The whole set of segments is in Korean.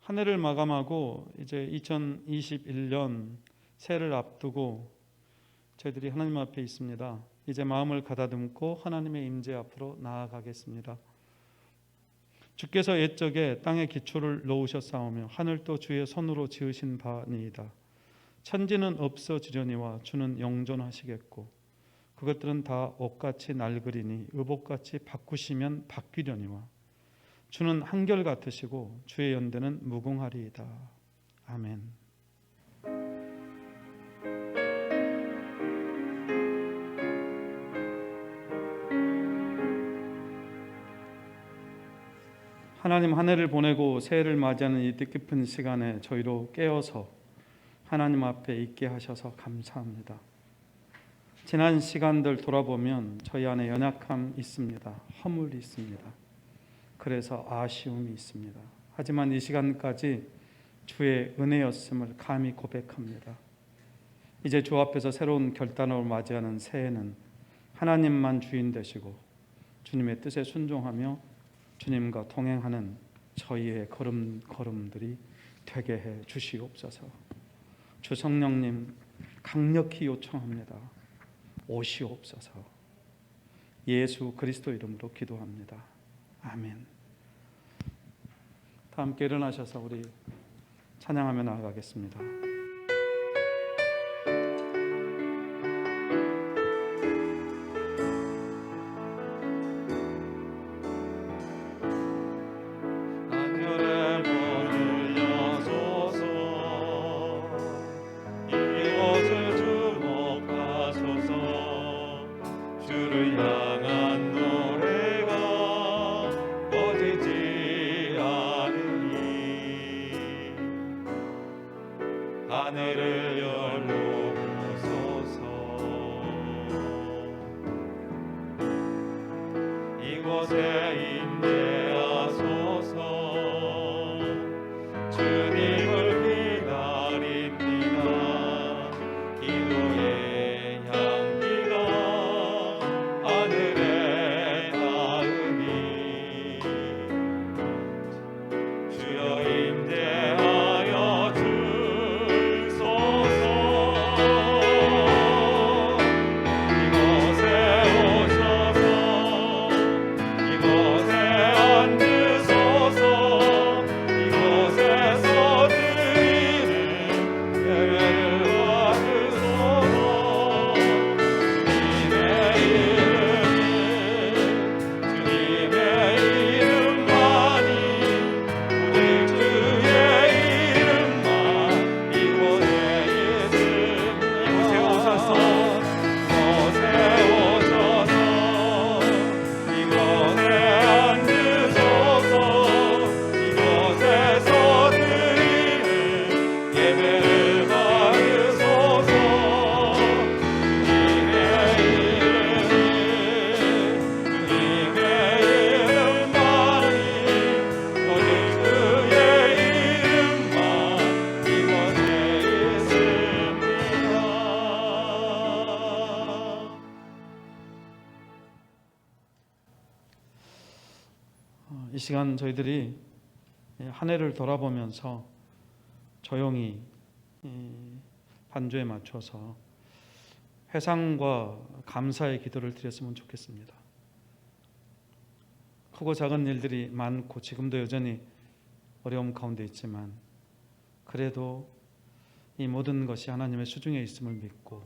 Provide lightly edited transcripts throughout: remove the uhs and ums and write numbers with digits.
한 해를 마감하고 이제 2021년 새해를 앞두고 저희들이 하나님 앞에 있습니다. 이제 마음을 가다듬고 하나님의 임재 앞으로 나아가겠습니다. 주께서 옛적에 땅에 기초를 놓으셨사오며 하늘도 주의 손으로 지으신 바니이다. 천지는 없어지려니와 주는 영존하시겠고 그것들은 다 옷같이 낡으리니 의복같이 바꾸시면 바뀌려니와 주는 한결같으시고 주의 연대는 무궁하리이다. 아멘. 하나님, 한 해를 보내고 새해를 맞이하는 이 뜻깊은 시간에 저희로 깨어서 하나님 앞에 있게 하셔서 감사합니다. 지난 시간들 돌아보면 저희 안에 연약함 있습니다. 허물이 있습니다. 그래서 아쉬움이 있습니다. 하지만 이 시간까지 주의 은혜였음을 감히 고백합니다. 이제 주 앞에서 새로운 결단을 맞이하는 새해는 하나님만 주인 되시고 주님의 뜻에 순종하며 주님과 동행하는 저희의 걸음들이 되게 해 주시옵소서. 주 성령님 강력히 요청합니다. 오시옵소서. 예수 그리스도 이름으로 기도합니다. 아멘. 다 함께 일어나셔서 우리 찬양하며 나아가겠습니다. 하늘을 열어보소서. 이곳에 임재하소서. 주님을 기다립니다. 기도의 향기가 하늘에 닿으니 주여 임재하여 이 시간 저희들이 한 해를 돌아보면서 조용히 반주에 맞춰서 회상과 감사의 기도를 드렸으면 좋겠습니다. 크고 작은 일들이 많고 지금도 여전히 어려움 가운데 있지만 그래도 이 모든 것이 하나님의 수중에 있음을 믿고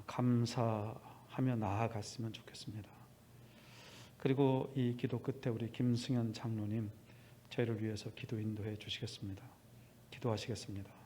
감사하며 나아갔으면 좋겠습니다. 그리고 이 기도 끝에 우리 김승현 장로님 저희를 위해서 기도 인도해 주시겠습니다. 기도하시겠습니다.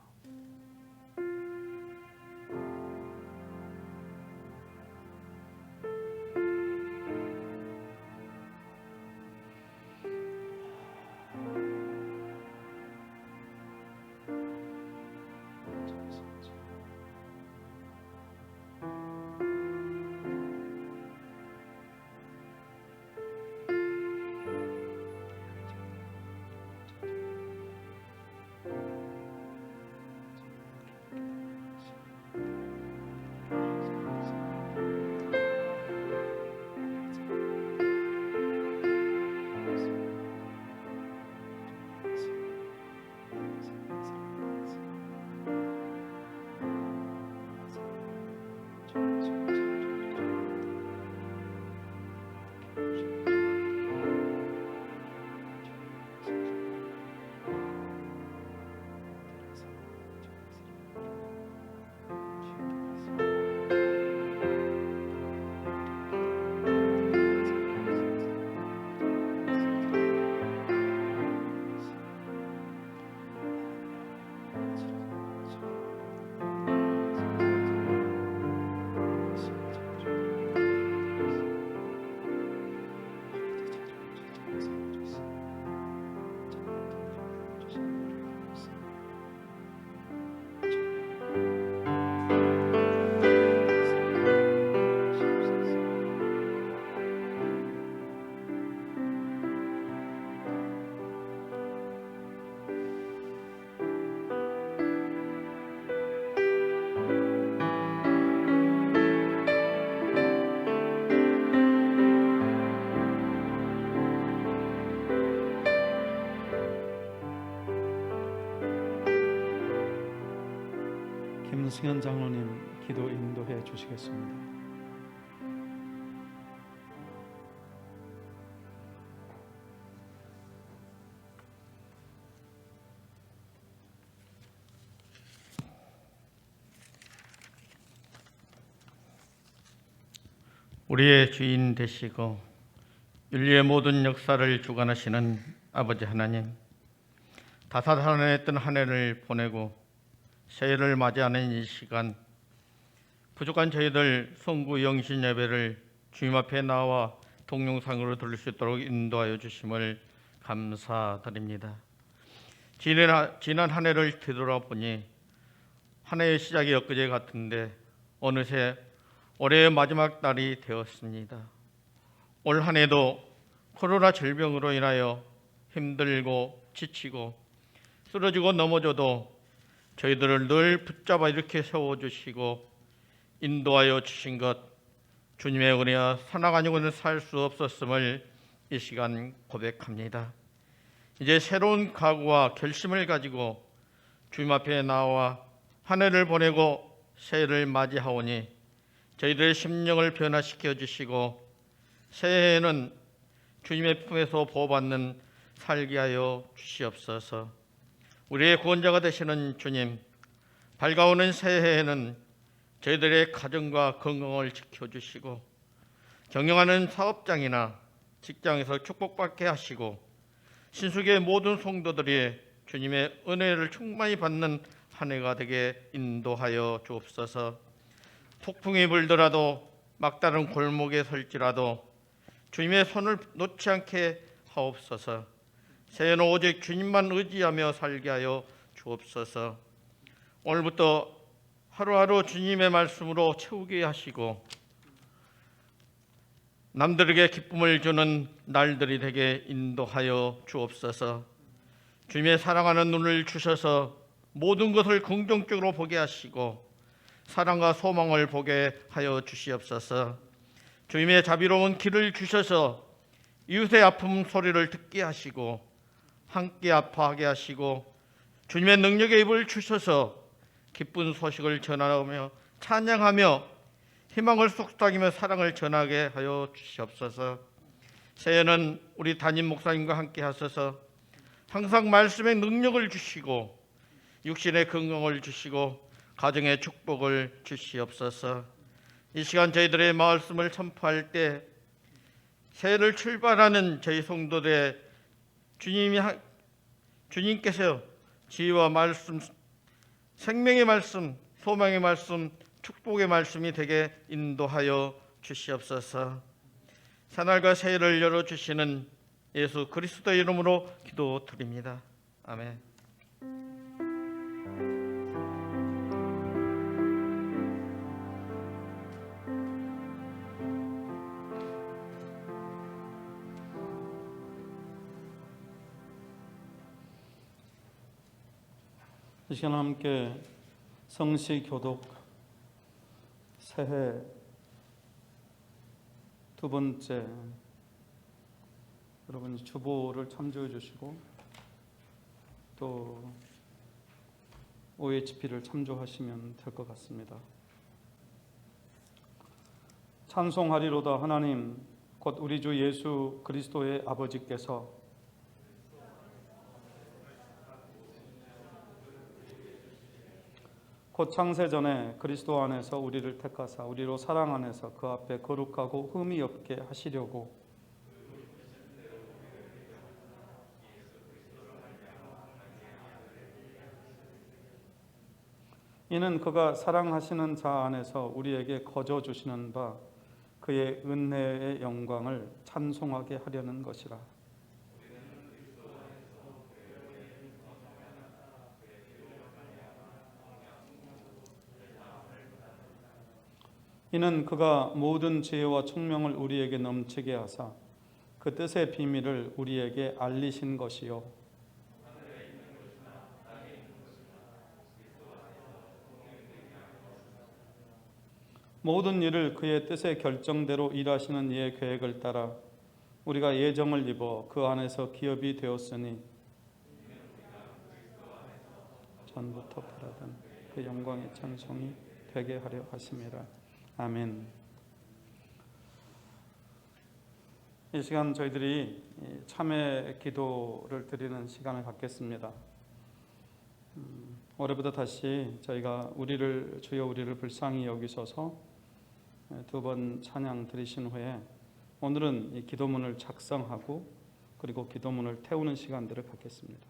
김승현 장로님 기도 인도해 주시겠습니다. 우리의 주인 되시고 인류의 모든 역사를 주관하시는 아버지 하나님, 다사다난했던 한 해를 보내고 새해를 맞이하는 이 시간, 부족한 저희들 성구 영신 예배를 주님 앞에 나와 동영상으로 들을 수 있도록 인도하여 주심을 감사드립니다. 지난 한 해를 되돌아보니 한 해의 시작이 엊그제 같은데 어느새 올해의 마지막 날이 되었습니다. 올 한 해도 코로나 질병으로 인하여 힘들고 지치고 쓰러지고 넘어져도 저희들을 늘 붙잡아 이렇게 세워주시고 인도하여 주신 것, 주님의 은혜와 사랑 아니고는 살 수 없었음을 이 시간 고백합니다. 이제 새로운 각오와 결심을 가지고 주님 앞에 나와 한 해를 보내고 새해를 맞이하오니 저희들의 심령을 변화시켜 주시고 새해에는 주님의 품에서 보호받는 살게 하여 주시옵소서. 우리의 구원자가 되시는 주님, 밝아오는 새해에는 저희들의 가정과 건강을 지켜주시고 경영하는 사업장이나 직장에서 축복받게 하시고 신수계의 모든 성도들이 주님의 은혜를 충만히 받는 한 해가 되게 인도하여 주옵소서. 폭풍이 불더라도 막다른 골목에 설지라도 주님의 손을 놓지 않게 하옵소서. 새해는 오직 주님만 의지하며 살게 하여 주옵소서. 오늘부터 하루하루 주님의 말씀으로 채우게 하시고 남들에게 기쁨을 주는 날들이 되게 인도하여 주옵소서. 주님의 사랑하는 눈을 주셔서 모든 것을 긍정적으로 보게 하시고 사랑과 소망을 보게 하여 주시옵소서. 주님의 자비로운 길을 주셔서 이웃의 아픔 소리를 듣게 하시고 함께 아파하게 하시고 주님의 능력의 입을 주셔서 기쁜 소식을 전하며 찬양하며 희망을 속삭이며 사랑을 전하게 하여 주시옵소서. 새해는 우리 담임 목사님과 함께 하셔서 항상 말씀의 능력을 주시고 육신의 건강을 주시고 가정의 축복을 주시옵소서. 이 시간 저희들의 말씀을 선포할 때 새해를 출발하는 저희 성도들의 주님께서 지혜와 말씀, 생명의 말씀, 소망의 말씀, 축복의 말씀이 되게 인도하여 주시옵소서. 새날과 새해를 열어주시는 예수 그리스도의 이름으로 기도드립니다. 아멘. 이 시간 함께 성시 교독 새해 두 번째, 여러분 주보를 참조해 주시고 또 OHP를 참조하시면 될 것 같습니다. 찬송하리로다 하나님 곧 우리 주 예수 그리스도의 아버지께서 곧 창세전에 그리스도 안에서 우리를 택하사 우리로 사랑 안에서 그 앞에 거룩하고 흠이 없게 하시려고 이는 그가 사랑하시는 자 안에서 우리에게 거저 주시는 바 그의 은혜의 영광을 찬송하게 하려는 것이라. 이는 그가 모든 지혜와 총명을 우리에게 넘치게 하사 그 뜻의 비밀을 우리에게 알리신 것이요 모든 일을 그의 뜻의 결정대로 일하시는 이의 계획을 따라 우리가 예정을 입어 그 안에서 기업이 되었으니 전부터 바라던 그 영광의 찬송이 되게 하려 하심이라. 아멘. 이 시간 저희들이 참회 기도를 드리는 시간을 갖겠습니다. 올해부터 다시 저희가 주여 우리를 불쌍히 여기소서 두 번 찬양 드리신 후에 오늘은 이 기도문을 작성하고 그리고 기도문을 태우는 시간들을 갖겠습니다.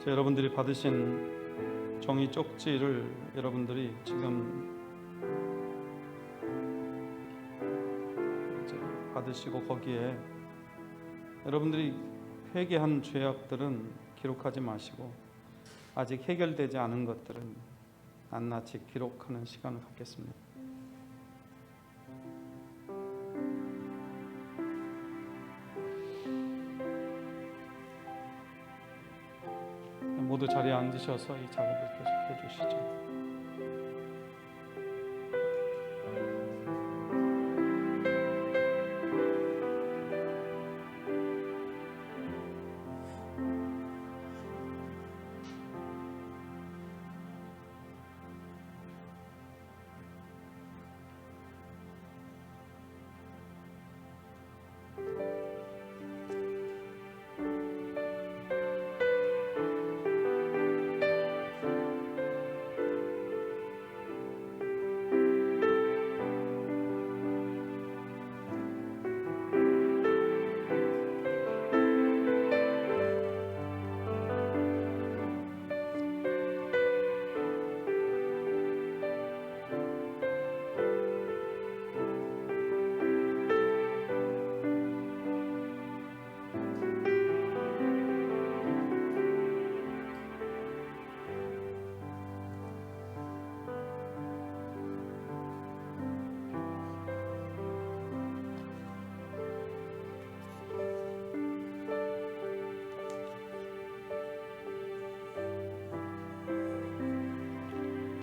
여러분들이 받으신 종이 쪽지를 여러분들이 지금 이제 받으시고 거기에 여러분들이 회개한 죄악들은 기록하지 마시고 아직 해결되지 않은 것들은 낱낱이 기록하는 시간을 갖겠습니다. 모두 자리에 앉으셔서 이 작업을 계속해 주시죠.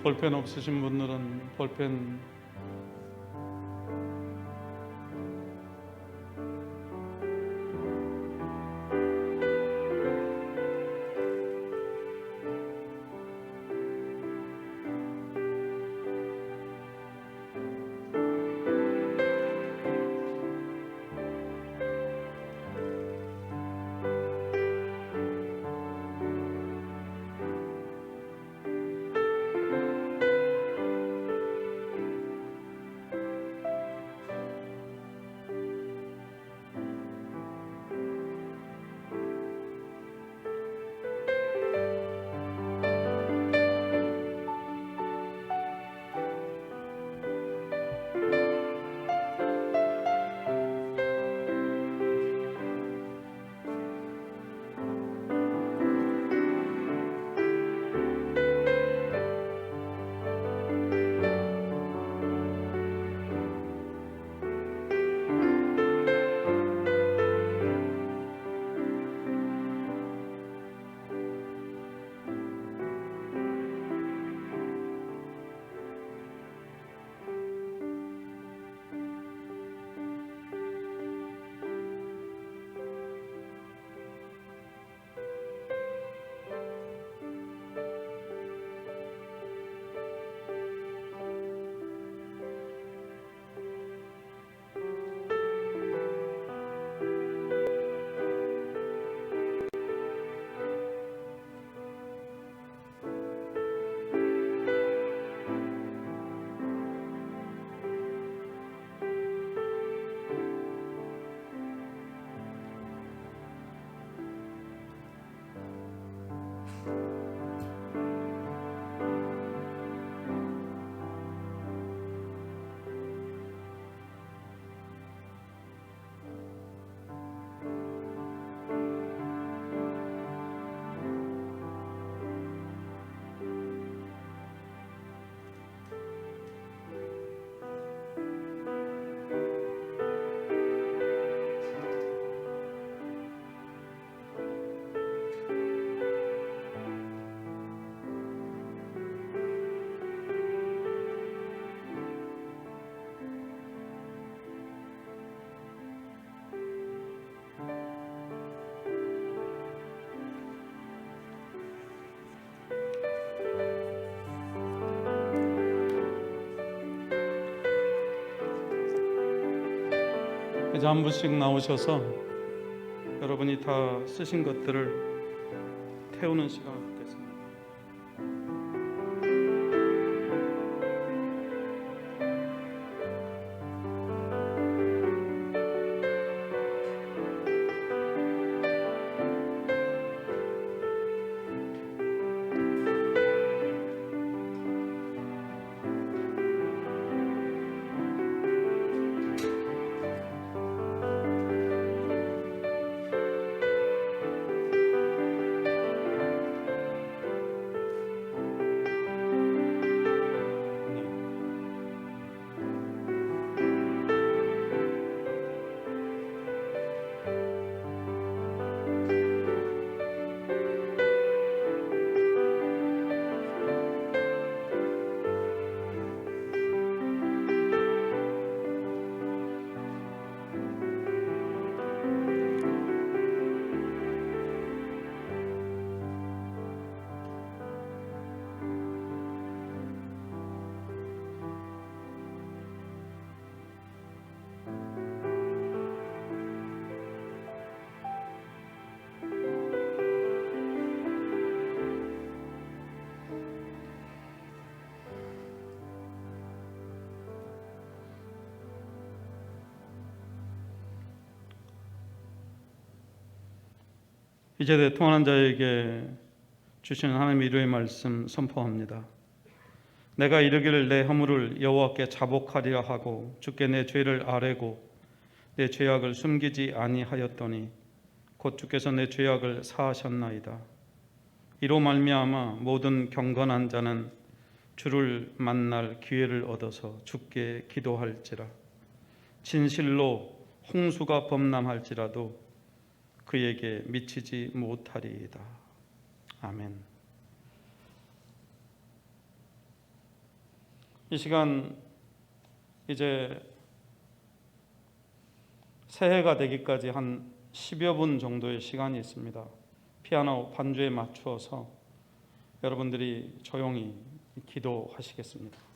볼펜 없으신 분들은 볼펜 과자 한 분씩 나오셔서 여러분이 다 쓰신 것들을 태우는 시간을 갖겠습니다. 이제 통하는 자에게 주시는 하나님의 위로의 말씀 선포합니다. 내가 이르기를 내 허물을 여호와께 자복하리라 하고 주께 내 죄를 아뢰고 내 죄악을 숨기지 아니하였더니 곧 주께서 내 죄악을 사하셨나이다. 이로 말미암아 모든 경건한 자는 주를 만날 기회를 얻어서 주께 기도할지라. 진실로 홍수가 범람할지라도 그에게 미치지 못하리이다. 아멘. 이 시간 이제 새해가 되기까지 한 10여 분 정도의 시간이 있습니다. 피아노 반주에 맞추어서 여러분들이 조용히 기도하시겠습니다.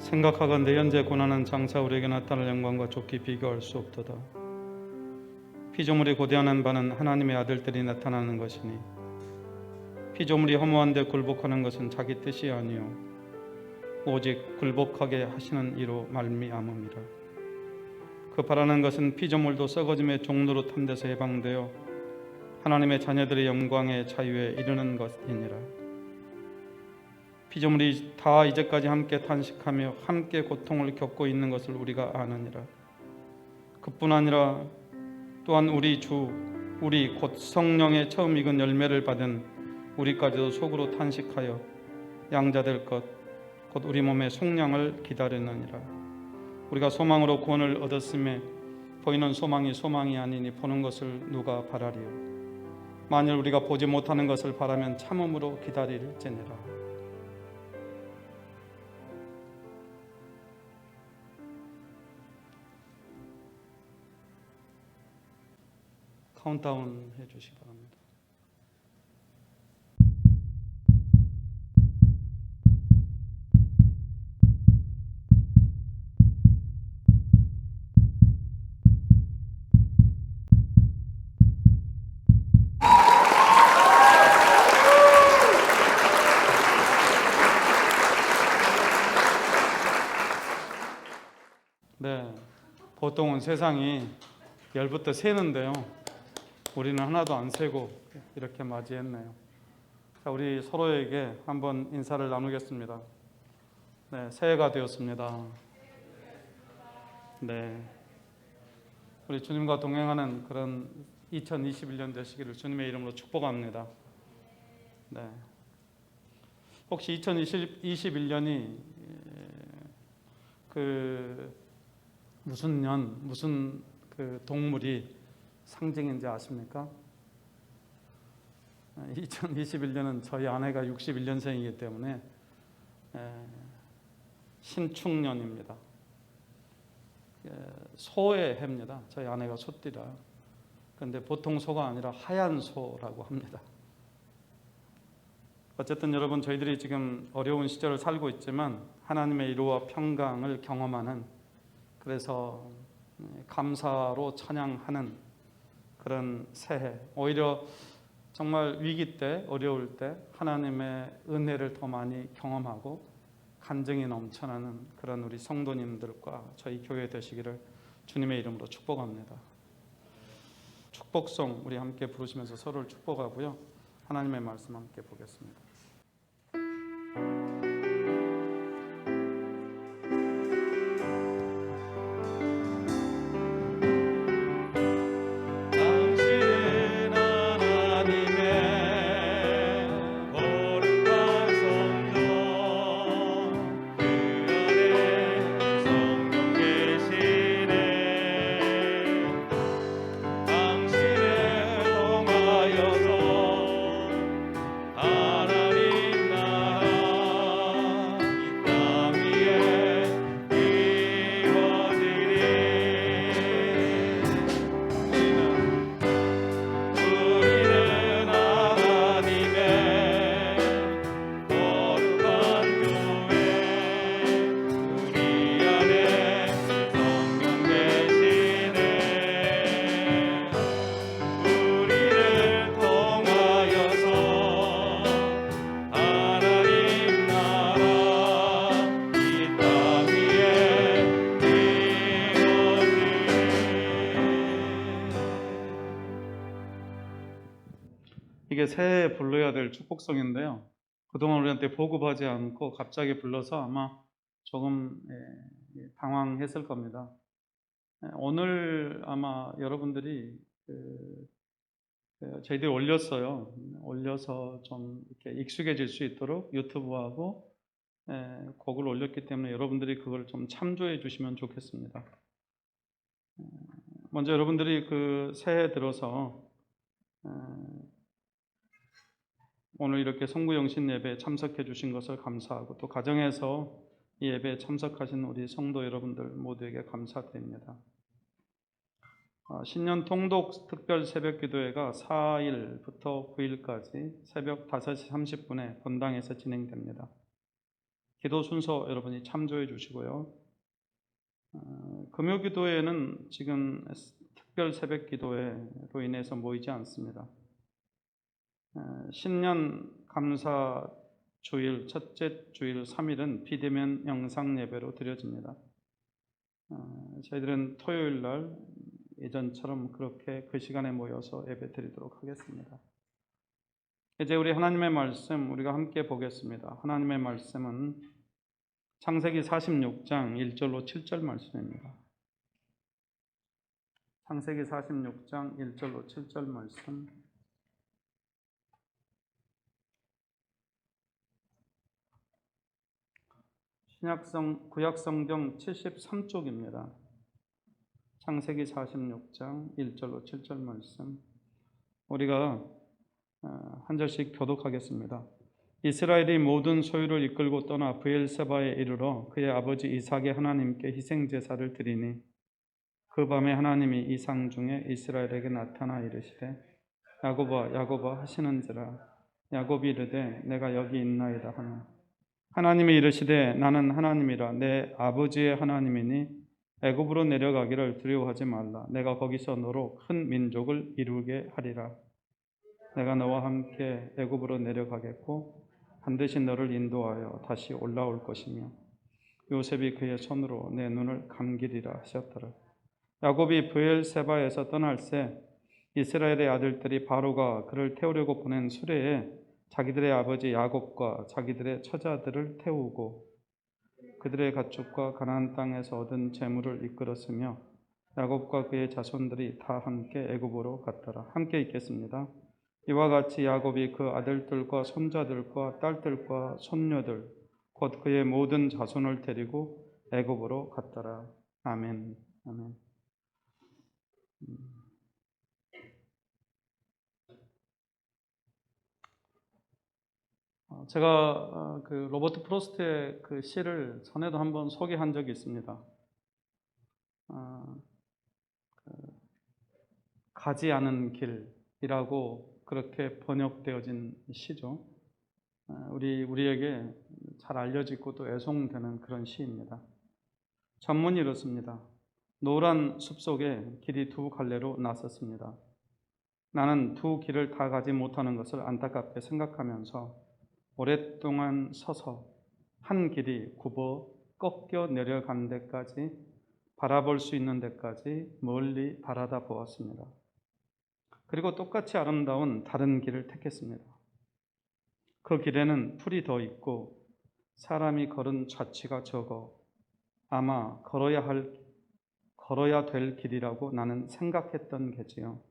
생각하건대 현재 고난은 장차 우리에게 나타날 영광과 좋게 비교할 수 없도다. 피조물이 고대하는 바는 하나님의 아들들이 나타나는 것이니 피조물이 허무한데 굴복하는 것은 자기 뜻이 아니요 오직 굴복하게 하시는 이로 말미암음이라. 그 바라는 것은 피조물도 썩어짐의 종로로 탐 데서 해방되어 하나님의 자녀들의 영광의 자유에 이르는 것이니라. 피조물이 다 이제까지 함께 탄식하며 함께 고통을 겪고 있는 것을 우리가 아느니라. 그뿐 아니라 또한 우리 주 우리 곧 성령의 처음 익은 열매를 받은 우리까지도 속으로 탄식하여 양자될 것 곧 우리 몸의 속량을 기다리느니라. 우리가 소망으로 구원을 얻었음에 보이는 소망이 소망이 아니니 보는 것을 누가 바라리요. 만일 우리가 보지 못하는 것을 바라면 참음으로 기다릴지니라. 카운트다운 해주시기 바랍니다. 네, 보통은 세상이 열부터 세는데요. 우리는 하나도 안 세고 이렇게 맞이했네요. 자, 우리 서로에게 한번 인사를 나누겠습니다. 네, 새해가 되었습니다. 네, 우리 주님과 동행하는 그런 2021년 되시기를 주님의 이름으로 축복합니다. 네, 혹시 2021년이 무슨 년, 무슨 동물이 상징인지 아십니까? 2021년은 저희 아내가 61년생이기 때문에 신축년입니다. 소의 해입니다. 저희 아내가 소띠라. 그런데 보통 소가 아니라 하얀 소라고 합니다. 어쨌든 여러분, 저희들이 지금 어려운 시절을 살고 있지만 하나님의 위로와 평강을 경험하는, 그래서 감사로 찬양하는 그런 새해, 오히려 정말 위기 때, 어려울 때 하나님의 은혜를 더 많이 경험하고 간증이 넘쳐나는 그런 우리 성도님들과 저희 교회 되시기를 주님의 이름으로 축복합니다. 축복송 우리 함께 부르시면서 서로를 축복하고요. 하나님의 말씀 함께 보겠습니다. 이게 새해에 불러야 될 축복성인데요. 그동안 우리한테 보급하지 않고 갑자기 불러서 아마 조금 당황했을 겁니다. 오늘 아마 여러분들이 저희들이 올렸어요. 올려서 좀 이렇게 익숙해질 수 있도록 유튜브하고 곡을 올렸기 때문에 여러분들이 그걸 좀 참조해 주시면 좋겠습니다. 먼저 여러분들이 그 새해 들어서 오늘 이렇게 성구영신 예배에 참석해 주신 것을 감사하고, 또 가정에서 이 예배에 참석하신 우리 성도 여러분들 모두에게 감사드립니다. 신년 통독 특별 새벽 기도회가 4일부터 9일까지 새벽 5시 30분에 본당에서 진행됩니다. 기도 순서 여러분이 참조해 주시고요. 금요 기도회는 지금 특별 새벽 기도회로 인해서 모이지 않습니다. 신년 감사 주일, 첫째 주일 3일은 비대면 영상 예배로 드려집니다. 저희들은 토요일 날 예전처럼 그렇게 그 시간에 모여서 예배 드리도록 하겠습니다. 이제 우리 하나님의 말씀 우리가 함께 보겠습니다. 하나님의 말씀은 창세기 46장 1절로 7절 말씀입니다. 창세기 46장 1절로 7절 말씀. 구약성경 73쪽입니다. 창세기 46장 1절로 7절 말씀. 우리가 한 절씩 교독하겠습니다. 이스라엘이 모든 소유를 이끌고 떠나 브엘세바에 이르러 그의 아버지 이삭의 하나님께 희생제사를 드리니 그 밤에 하나님이 이상 중에 이스라엘에게 나타나 이르시되 야곱아 야곱아 하시는지라. 야곱이 이르되 내가 여기 있나이다 하나. 하나님이 이르시되 나는 하나님이라 내 아버지의 하나님이니 애굽으로 내려가기를 두려워하지 말라. 내가 거기서 너로 큰 민족을 이루게 하리라. 내가 너와 함께 애굽으로 내려가겠고 반드시 너를 인도하여 다시 올라올 것이며 요셉이 그의 손으로 내 눈을 감기리라 하셨더라. 야곱이 브엘세바에서 떠날새 이스라엘의 아들들이 바로가 그를 태우려고 보낸 수레에 자기들의 아버지 야곱과 자기들의 처자들을 태우고 그들의 가축과 가나안 땅에서 얻은 재물을 이끌었으며 야곱과 그의 자손들이 다 함께 애굽으로 갔더라. 함께 읽겠습니다. 이와 같이 야곱이 그 아들들과 손자들과 딸들과 손녀들 곧 그의 모든 자손을 데리고 애굽으로 갔더라. 아멘. 아멘. 제가 그 로버트 프로스트의 그 시를 전에도 한번 소개한 적이 있습니다. 가지 않은 길이라고 그렇게 번역되어진 시죠. 우리에게 잘 알려지고 또 애송되는 그런 시입니다. 전문이 이렇습니다. 노란 숲속에 길이 두 갈래로 나섰습니다. 나는 두 길을 다 가지 못하는 것을 안타깝게 생각하면서 오랫동안 서서 한 길이 굽어 꺾여 내려간 데까지 바라볼 수 있는 데까지 멀리 바라다 보았습니다. 그리고 똑같이 아름다운 다른 길을 택했습니다. 그 길에는 풀이 더 있고 사람이 걸은 좌치가 적어 아마 걸어야 될 길이라고 나는 생각했던 게지요.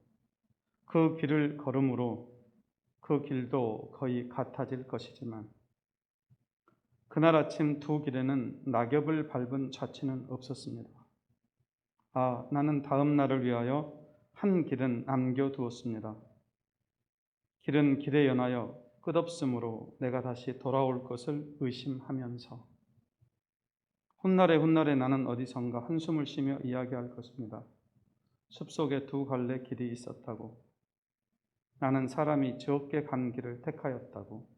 그 길을 걸음으로 그 길도 거의 같아질 것이지만 그날 아침 두 길에는 낙엽을 밟은 좌치는 없었습니다. 나는 다음 날을 위하여 한 길은 남겨두었습니다. 길은 길에 연하여 끝없으므로 내가 다시 돌아올 것을 의심하면서 훗날에 나는 어디선가 한숨을 쉬며 이야기할 것입니다. 숲속에 두 갈래 길이 있었다고. 나는 사람이 적게 간 길을 택하였다고.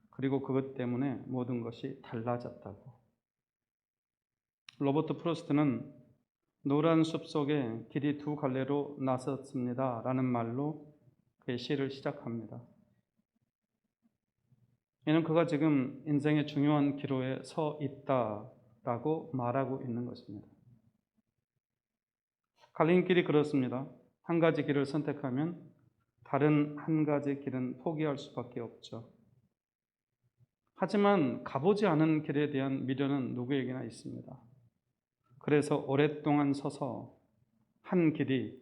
그리고 그것 때문에 모든 것이 달라졌다고. 로버트 프로스트는 노란 숲속에 길이 두 갈래로 나섰습니다 라는 말로 그의 시를 시작합니다. 이는 그가 지금 인생의 중요한 기로에 서 있다라고 말하고 있는 것입니다. 갈림길이 그렇습니다. 한 가지 길을 선택하면 다른 한 가지 길은 포기할 수밖에 없죠. 하지만 가보지 않은 길에 대한 미련은 누구에게나 있습니다. 그래서 오랫동안 서서 한 길이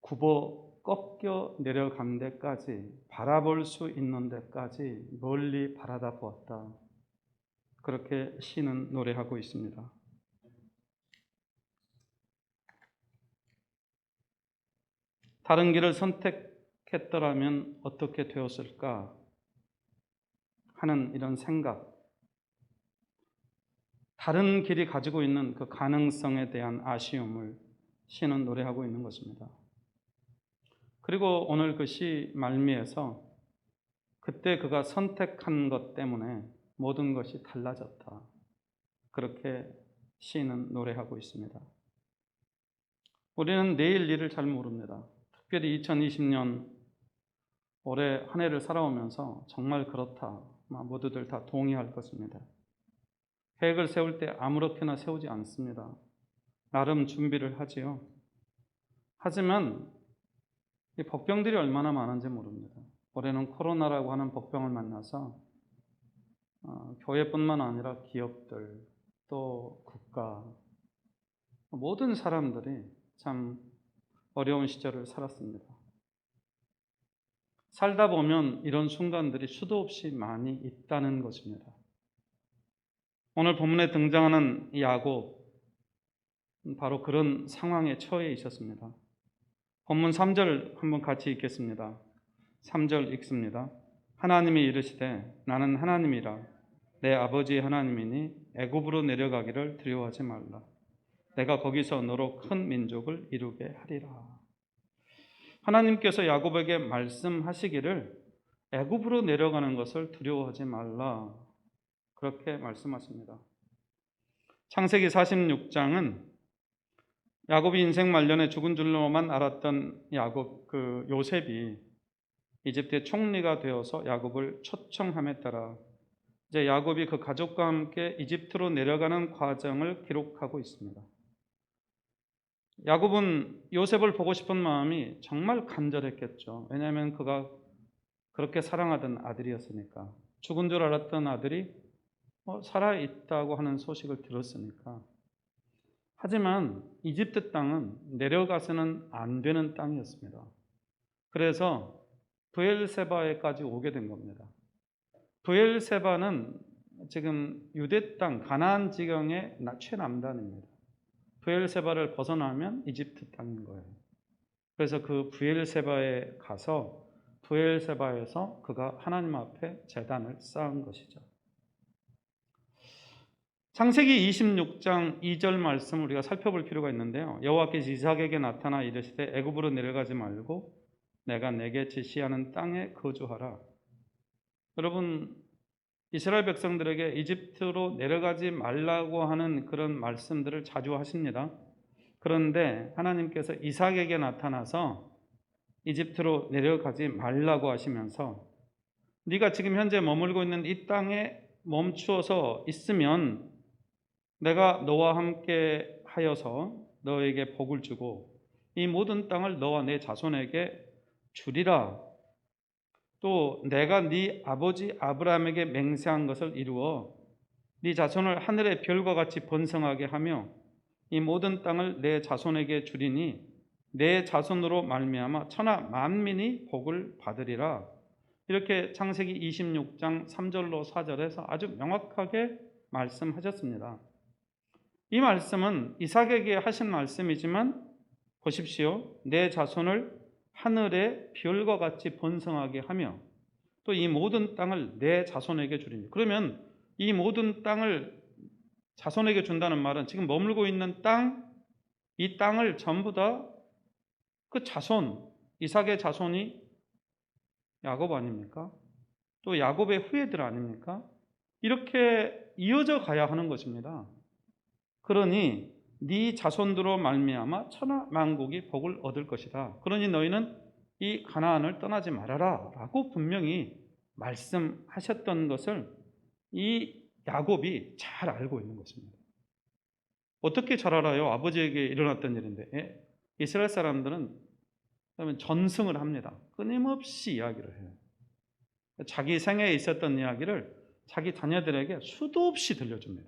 굽어 꺾여 내려간 데까지 바라볼 수 있는 데까지 멀리 바라다 보았다. 그렇게 시는 노래하고 있습니다. 다른 길을 선택했더라면 어떻게 되었을까 하는 이런 생각, 다른 길이 가지고 있는 그 가능성에 대한 아쉬움을 시는 노래하고 있는 것입니다. 그리고 오늘 그 시 말미에서 그때 그가 선택한 것 때문에 모든 것이 달라졌다. 그렇게 시인은 노래하고 있습니다. 우리는 내일 일을 잘 모릅니다. 특별히 2020년 올해 한 해를 살아오면서 정말 그렇다. 모두들 다 동의할 것입니다. 계획을 세울 때 아무렇게나 세우지 않습니다. 나름 준비를 하지요. 하지만 이 복병들이 얼마나 많은지 모릅니다. 올해는 코로나라고 하는 복병을 만나서 교회뿐만 아니라 기업들, 또 국가, 모든 사람들이 참 어려운 시절을 살았습니다. 살다 보면 이런 순간들이 수도 없이 많이 있다는 것입니다. 오늘 본문에 등장하는 야곱, 바로 그런 상황에 처해 있었습니다. 본문 3절 한번 같이 읽겠습니다. 3절 읽습니다. 하나님이 이르시되 나는 하나님이라 내 아버지 하나님이니 애굽으로 내려가기를 두려워하지 말라. 내가 거기서 너로 큰 민족을 이루게 하리라. 하나님께서 야곱에게 말씀하시기를 애굽으로 내려가는 것을 두려워하지 말라. 그렇게 말씀하십니다. 창세기 46장은 야곱이 인생 말년에 죽은 줄로만 알았던 요셉이 이집트의 총리가 되어서 야곱을 초청함에 따라 이제 야곱이 그 가족과 함께 이집트로 내려가는 과정을 기록하고 있습니다. 야곱은 요셉을 보고 싶은 마음이 정말 간절했겠죠. 왜냐하면 그가 그렇게 사랑하던 아들이었으니까. 죽은 줄 알았던 아들이 살아있다고 하는 소식을 들었으니까. 하지만 이집트 땅은 내려가서는 안 되는 땅이었습니다. 그래서 브엘세바에까지 오게 된 겁니다. 브엘세바는 지금 유대 땅 가나안 지경의 최남단입니다. 브엘세바를 벗어나면 이집트 땅인 거예요. 그래서 그 브엘세바에 가서 브엘세바에서 그가 하나님 앞에 제단을 쌓은 것이죠. 창세기 26장 2절 말씀 우리가 살펴볼 필요가 있는데요. 여호와께서 이삭에게 나타나 이르시되 애굽으로 내려가지 말고 내가 내게 지시하는 땅에 거주하라. 여러분, 이스라엘 백성들에게 이집트로 내려가지 말라고 하는 그런 말씀들을 자주 하십니다. 그런데 하나님께서 이삭에게 나타나서 이집트로 내려가지 말라고 하시면서 네가 지금 현재 머물고 있는 이 땅에 멈추어서 있으면 내가 너와 함께 하여서 너에게 복을 주고 이 모든 땅을 너와 내 자손에게 주리라. 또 내가 네 아버지 아브라함에게 맹세한 것을 이루어 네 자손을 하늘의 별과 같이 번성하게 하며 이 모든 땅을 내 자손에게 주리니 내 자손으로 말미암아 천하 만민이 복을 받으리라. 이렇게 창세기 26장 3절로 4절에서 아주 명확하게 말씀하셨습니다. 이 말씀은 이삭에게 하신 말씀이지만 보십시오. 내 자손을 하늘의 별과 같이 번성하게 하며 또 이 모든 땅을 내 자손에게 주리니. 그러면 이 모든 땅을 자손에게 준다는 말은 지금 머물고 있는 땅, 이 땅을 전부 다 그 자손, 이삭의 자손이 야곱 아닙니까? 또 야곱의 후예들 아닙니까? 이렇게 이어져 가야 하는 것입니다. 그러니 네 자손들로 말미암아 천하 만국이 복을 얻을 것이다. 그러니 너희는 이 가나안을 떠나지 말아라 라고 분명히 말씀하셨던 것을 이 야곱이 잘 알고 있는 것입니다. 어떻게 잘 알아요? 아버지에게 일어났던 일인데. 이스라엘 사람들은 전승을 합니다. 끊임없이 이야기를 해요. 자기 생애에 있었던 이야기를 자기 자녀들에게 수도 없이 들려줍니다.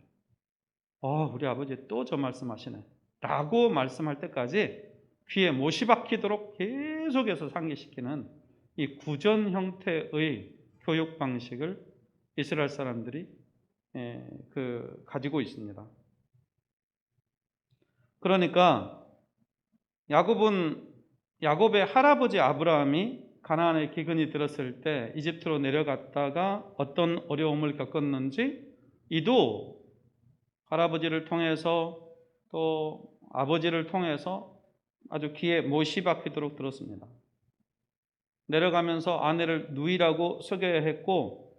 우리 아버지 또 저 말씀하시네 라고 말씀할 때까지 귀에 못이 박히도록 계속해서 상기시키는 이 구전 형태의 교육 방식을 이스라엘 사람들이 가지고 있습니다. 그러니까 야곱의 할아버지 아브라함이 가나안에 기근이 들었을 때 이집트로 내려갔다가 어떤 어려움을 겪었는지 이도 할아버지를 통해서 또 아버지를 통해서 아주 귀에 못이 박히도록 들었습니다. 내려가면서 아내를 누이라고 속여야 했고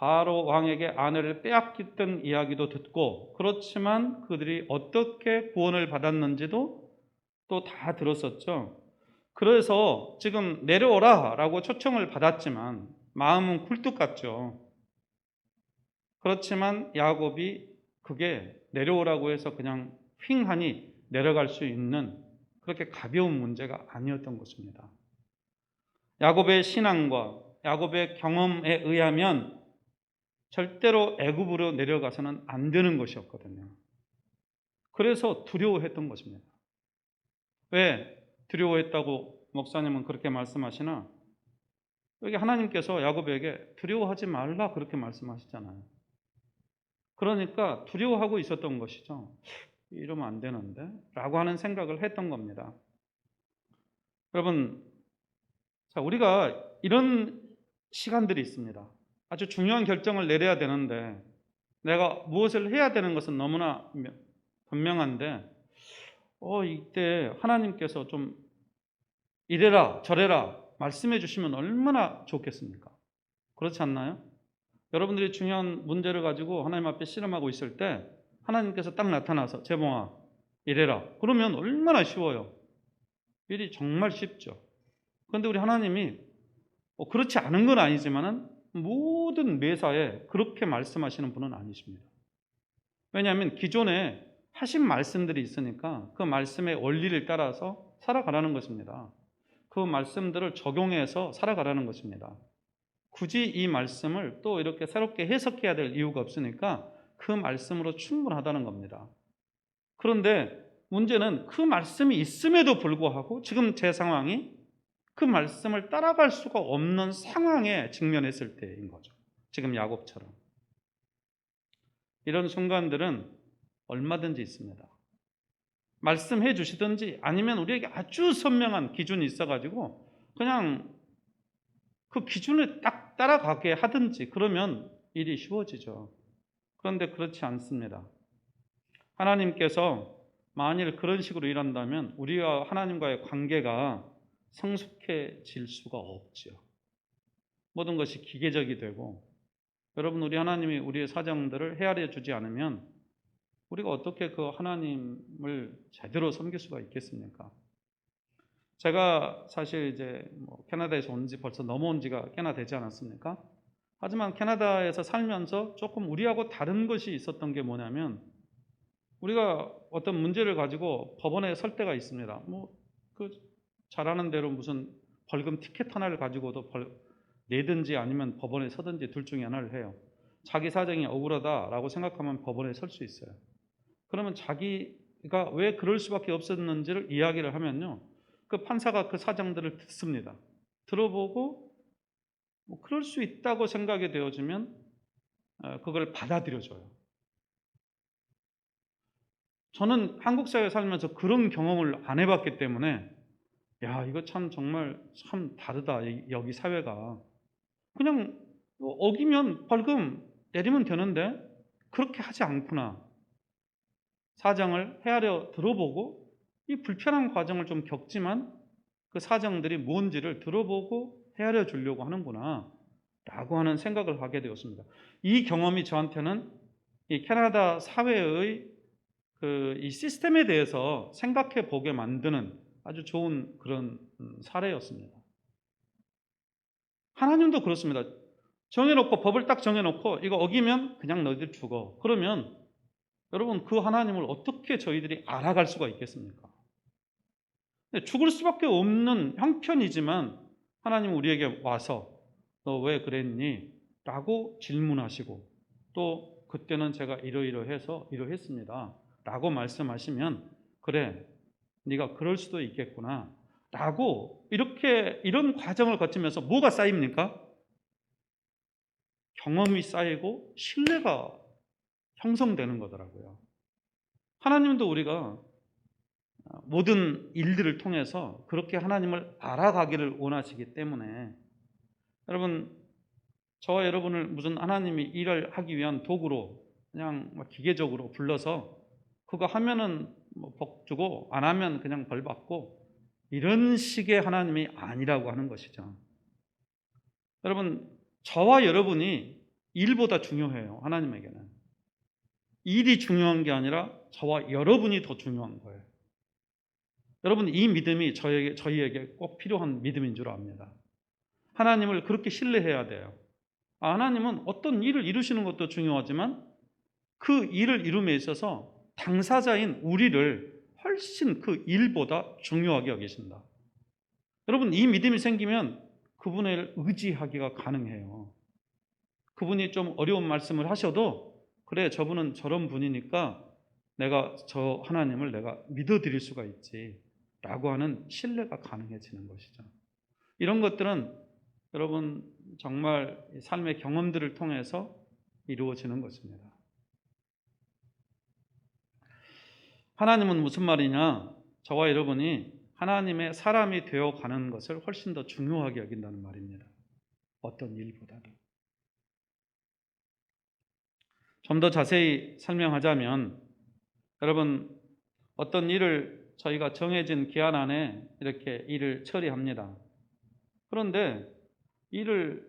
바로 왕에게 아내를 빼앗겼던 이야기도 듣고, 그렇지만 그들이 어떻게 구원을 받았는지도 또 다 들었었죠. 그래서 지금 내려오라 라고 초청을 받았지만 마음은 굴뚝 같죠. 그렇지만 야곱이 그게 내려오라고 해서 그냥 휑하니 내려갈 수 있는 그렇게 가벼운 문제가 아니었던 것입니다. 야곱의 신앙과 야곱의 경험에 의하면 절대로 애굽으로 내려가서는 안 되는 것이었거든요. 그래서 두려워했던 것입니다. 왜 두려워했다고 목사님은 그렇게 말씀하시나? 여기 하나님께서 야곱에게 두려워하지 말라 그렇게 말씀하시잖아요. 그러니까 두려워하고 있었던 것이죠. 이러면 안 되는데 라고 하는 생각을 했던 겁니다. 여러분, 자, 우리가 이런 시간들이 있습니다. 아주 중요한 결정을 내려야 되는데 내가 무엇을 해야 되는 것은 너무나 분명한데 이때 하나님께서 좀 이래라 저래라 말씀해 주시면 얼마나 좋겠습니까? 그렇지 않나요? 여러분들이 중요한 문제를 가지고 하나님 앞에 씨름하고 있을 때 하나님께서 딱 나타나서 재봉아 이래라 그러면 얼마나 쉬워요. 일이 정말 쉽죠. 그런데 우리 하나님이 그렇지 않은 건 아니지만은 모든 매사에 그렇게 말씀하시는 분은 아니십니다. 왜냐하면 기존에 하신 말씀들이 있으니까 그 말씀의 원리를 따라서 살아가라는 것입니다. 그 말씀들을 적용해서 살아가라는 것입니다. 굳이 이 말씀을 또 이렇게 새롭게 해석해야 될 이유가 없으니까 그 말씀으로 충분하다는 겁니다. 그런데 문제는 그 말씀이 있음에도 불구하고 지금 제 상황이 그 말씀을 따라갈 수가 없는 상황에 직면했을 때인 거죠. 지금 야곱처럼. 이런 순간들은 얼마든지 있습니다. 말씀해 주시든지 아니면 우리에게 아주 선명한 기준이 있어가지고 그냥 그 기준을 딱 따라가게 하든지 그러면 일이 쉬워지죠. 그런데 그렇지 않습니다. 하나님께서 만일 그런 식으로 일한다면 우리와 하나님과의 관계가 성숙해질 수가 없죠. 모든 것이 기계적이 되고 여러분 우리 하나님이 우리의 사정들을 헤아려 주지 않으면 우리가 어떻게 그 하나님을 제대로 섬길 수가 있겠습니까? 제가 사실 이제 캐나다에서 온 지 벌써 넘어온 지가 꽤나 되지 않았습니까? 하지만 캐나다에서 살면서 조금 우리하고 다른 것이 있었던 게 뭐냐면 우리가 어떤 문제를 가지고 법원에 설 때가 있습니다. 잘 아는 대로 무슨 벌금 티켓 하나를 가지고도 내든지 아니면 법원에 서든지 둘 중에 하나를 해요. 자기 사정이 억울하다라고 생각하면 법원에 설 수 있어요. 그러면 자기가 왜 그럴 수밖에 없었는지를 이야기를 하면요. 그 판사가 그 사정들을 듣습니다. 들어보고 그럴 수 있다고 생각이 되어지면 그걸 받아들여줘요. 저는 한국 사회에 살면서 그런 경험을 안 해봤기 때문에 야 이거 참 정말 참 다르다 여기 사회가. 그냥 어기면 벌금 내리면 되는데 그렇게 하지 않구나. 사정을 헤아려 들어보고 이 불편한 과정을 좀 겪지만 그 사정들이 뭔지를 들어보고 헤아려 주려고 하는구나 라고 하는 생각을 하게 되었습니다. 이 경험이 저한테는 이 캐나다 사회의 이 시스템에 대해서 생각해 보게 만드는 아주 좋은 그런 사례였습니다. 하나님도 그렇습니다. 정해놓고 법을 딱 정해놓고 이거 어기면 그냥 너희들 죽어. 그러면 여러분 그 하나님을 어떻게 저희들이 알아갈 수가 있겠습니까? 죽을 수밖에 없는 형편이지만 하나님은 우리에게 와서 너 왜 그랬니? 라고 질문하시고 또 그때는 제가 이러이러해서 이러했습니다. 라고 말씀하시면 그래 네가 그럴 수도 있겠구나 라고 이런 과정을 거치면서 뭐가 쌓입니까? 경험이 쌓이고 신뢰가 형성되는 거더라고요. 하나님도 우리가 모든 일들을 통해서 그렇게 하나님을 알아가기를 원하시기 때문에 여러분 저와 여러분을 무슨 하나님이 일을 하기 위한 도구로 그냥 기계적으로 불러서 그거 하면은 복 주고 안 하면 그냥 벌 받고 이런 식의 하나님이 아니라고 하는 것이죠. 여러분 저와 여러분이 일보다 중요해요. 하나님에게는. 일이 중요한 게 아니라 저와 여러분이 더 중요한 거예요. 여러분, 이 믿음이 저희에게 꼭 필요한 믿음인 줄 압니다. 하나님을 그렇게 신뢰해야 돼요. 하나님은 어떤 일을 이루시는 것도 중요하지만 그 일을 이룸에 있어서 당사자인 우리를 훨씬 그 일보다 중요하게 여기신다. 여러분, 이 믿음이 생기면 그분을 의지하기가 가능해요. 그분이 좀 어려운 말씀을 하셔도 그래, 저분은 저런 분이니까 내가 저 하나님을 내가 믿어드릴 수가 있지 라고 하는 신뢰가 가능해지는 것이죠. 이런 것들은 여러분 정말 삶의 경험들을 통해서 이루어지는 것입니다. 하나님은 무슨 말이냐? 저와 여러분이 하나님의 사람이 되어가는 것을 훨씬 더 중요하게 여긴다는 말입니다. 어떤 일보다도. 좀 더 자세히 설명하자면 여러분 어떤 일을 저희가 정해진 기한 안에 이렇게 일을 처리합니다. 그런데 일을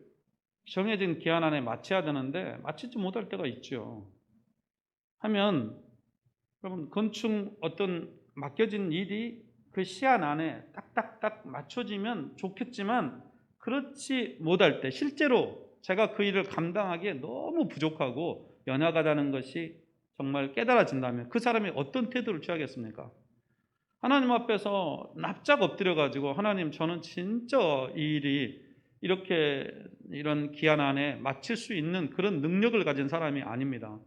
정해진 기한 안에 마쳐야 되는데 마치지 못할 때가 있죠. 하면 여러분 건축 어떤 맡겨진 일이 그 시한 안에 딱딱딱 맞춰지면 좋겠지만 그렇지 못할 때 실제로 제가 그 일을 감당하기에 너무 부족하고 연약하다는 것이 정말 깨달아진다면 그 사람이 어떤 태도를 취하겠습니까? 하나님 앞에서 납작 엎드려가지고 하나님 저는 진짜 이 일이 이렇게 이런 기한 안에 마칠 수 있는 그런 능력을 가진 사람이 아닙니다.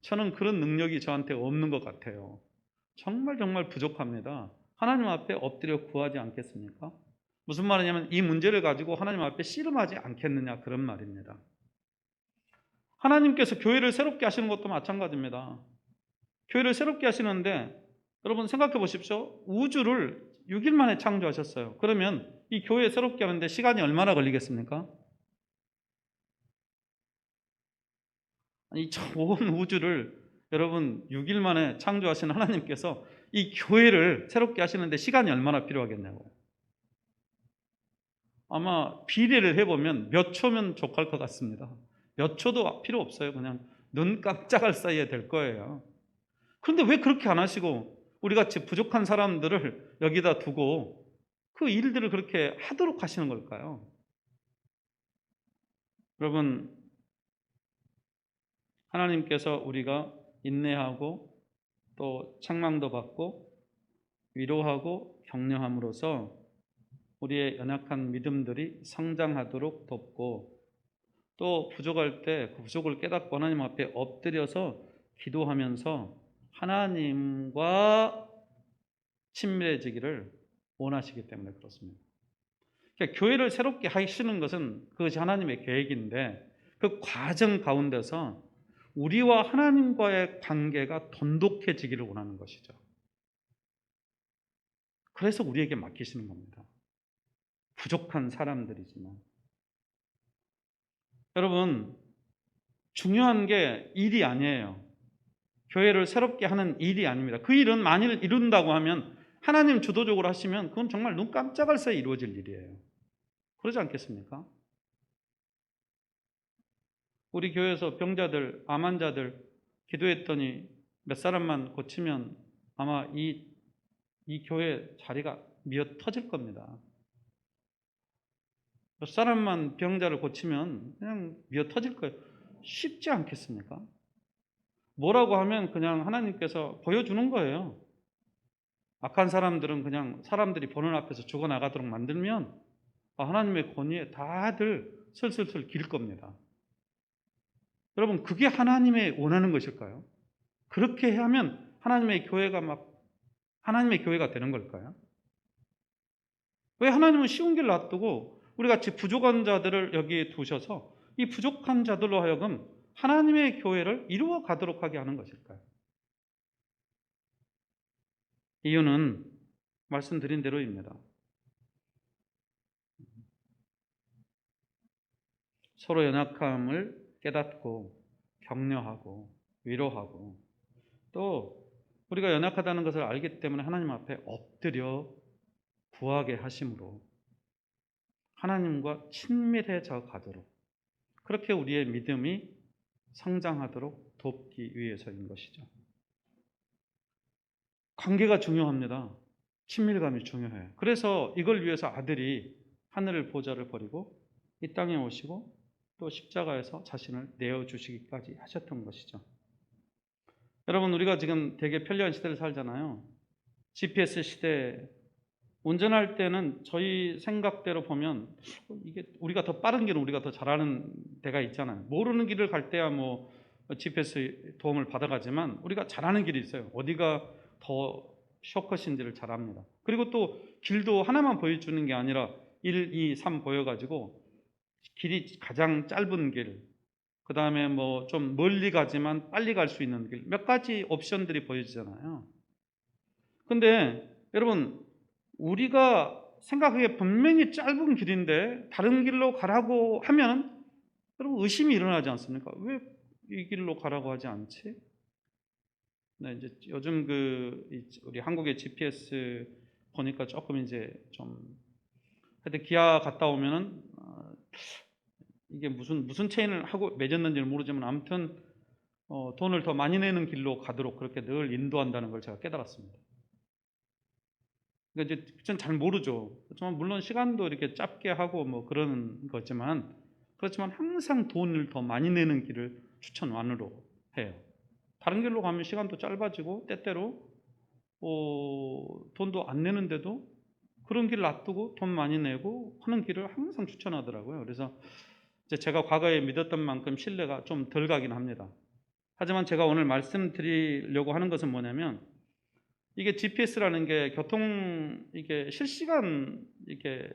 저는 그런 능력이 저한테 없는 것 같아요. 정말 부족합니다. 하나님 앞에 엎드려 구하지 않겠습니까? 무슨 말이냐면 이 문제를 가지고 하나님 앞에 씨름하지 않겠느냐 그런 말입니다. 하나님께서 교회를 새롭게 하시는 것도 마찬가지입니다. 교회를 새롭게 하시는데 여러분 생각해 보십시오. 우주를 6일 만에 창조하셨어요. 그러면 이 교회 새롭게 하는데 시간이 얼마나 걸리겠습니까? 이 온 우주를 여러분 6일 만에 창조하신 하나님께서 이 교회를 새롭게 하시는데 시간이 얼마나 필요하겠냐고. 아마 비례를 해보면 몇 초면 족할 것 같습니다. 몇 초도 필요 없어요. 그냥 눈 깜짝할 사이에 될 거예요. 그런데 왜 그렇게 안 하시고 우리같이 부족한 사람들을 여기다 두고 그 일들을 그렇게 하도록 하시는 걸까요? 여러분, 하나님께서 우리가 인내하고 또 책망도 받고 위로하고 격려함으로써 우리의 연약한 믿음들이 성장하도록 돕고 또 부족할 때 그 부족을 깨닫고 하나님 앞에 엎드려서 기도하면서 하나님과 친밀해지기를 원하시기 때문에 그렇습니다. 그러니까 교회를 새롭게 하시는 것은 그것이 하나님의 계획인데 그 과정 가운데서 우리와 하나님과의 관계가 돈독해지기를 원하는 것이죠. 그래서 우리에게 맡기시는 겁니다. 부족한 사람들이지만. 여러분, 중요한 게 일이 아니에요. 교회를 새롭게 하는 일이 아닙니다. 그 일은 만일 이룬다고 하면 하나님 주도적으로 하시면 그건 정말 눈 깜짝할 새에 이루어질 일이에요. 그러지 않겠습니까? 우리 교회에서 병자들, 암 환자들 기도했더니 몇 사람만 고치면 아마 이 교회 자리가 미어 터질 겁니다. 몇 사람만 병자를 고치면 그냥 미어 터질 거예요. 쉽지 않겠습니까? 뭐라고 하면 그냥 하나님께서 보여주는 거예요. 악한 사람들은 그냥 사람들이 보는 앞에서 죽어나가도록 만들면 하나님의 권위에 다들 슬슬슬 길 겁니다. 여러분, 그게 하나님의 원하는 것일까요? 그렇게 하면 하나님의 교회가 되는 걸까요? 왜 하나님은 쉬운 길 놔두고 우리 같이 부족한 자들을 여기에 두셔서 이 부족한 자들로 하여금 하나님의 교회를 이루어 가도록 하게 하는 것일까요? 이유는 말씀드린 대로입니다. 서로 연약함을 깨닫고 격려하고 위로하고 또 우리가 연약하다는 것을 알기 때문에 하나님 앞에 엎드려 구하게 하심으로 하나님과 친밀해져 가도록 그렇게 우리의 믿음이 성장하도록 돕기 위해서인 것이죠. 관계가 중요합니다. 친밀감이 중요해요. 그래서 이걸 위해서 아들이 하늘 보좌를 버리고 이 땅에 오시고 또 십자가에서 자신을 내어주시기까지 하셨던 것이죠. 여러분, 우리가 지금 되게 편리한 시대를 살잖아요. GPS 시대, 운전할 때는 저희 생각대로 보면 이게 우리가 더 빠른 길은 우리가 더 잘하는 데가 있잖아요. 모르는 길을 갈 때야 뭐 GPS 도움을 받아가지만 우리가 잘하는 길이 있어요. 어디가 더 쇼컷인지를 잘 압니다. 그리고 또 길도 하나만 보여주는 게 아니라 1, 2, 3 보여가지고 길이 가장 짧은 길, 그 다음에 뭐 좀 멀리 가지만 빨리 갈 수 있는 길, 몇 가지 옵션들이 보여지잖아요. 근데 여러분, 우리가 생각하기에 분명히 짧은 길인데 다른 길로 가라고 하면 여러분 의심이 일어나지 않습니까? 왜 이 길로 가라고 하지 않지? 네, 이제 요즘 우리 한국의 GPS 보니까 조금 이제 좀 하여튼 기아 갔다 오면은 이게 무슨 체인을 하고 맺었는지는 모르지만 아무튼 돈을 더 많이 내는 길로 가도록 그렇게 늘 인도한다는 걸 제가 깨달았습니다. 그러니까 이제 전 잘 모르죠. 그렇지만 물론 시간도 이렇게 짧게 하고 뭐 그런 거지만 그렇지만 항상 돈을 더 많이 내는 길을 추천완으로 해요. 다른 길로 가면 시간도 짧아지고 때때로 돈도 안 내는데도 그런 길 놔두고 돈 많이 내고 하는 길을 항상 추천하더라고요. 그래서 이제 제가 과거에 믿었던 만큼 신뢰가 좀 덜 가긴 합니다. 하지만 제가 오늘 말씀드리려고 하는 것은 뭐냐면 이게 GPS라는 게 이게 실시간 이게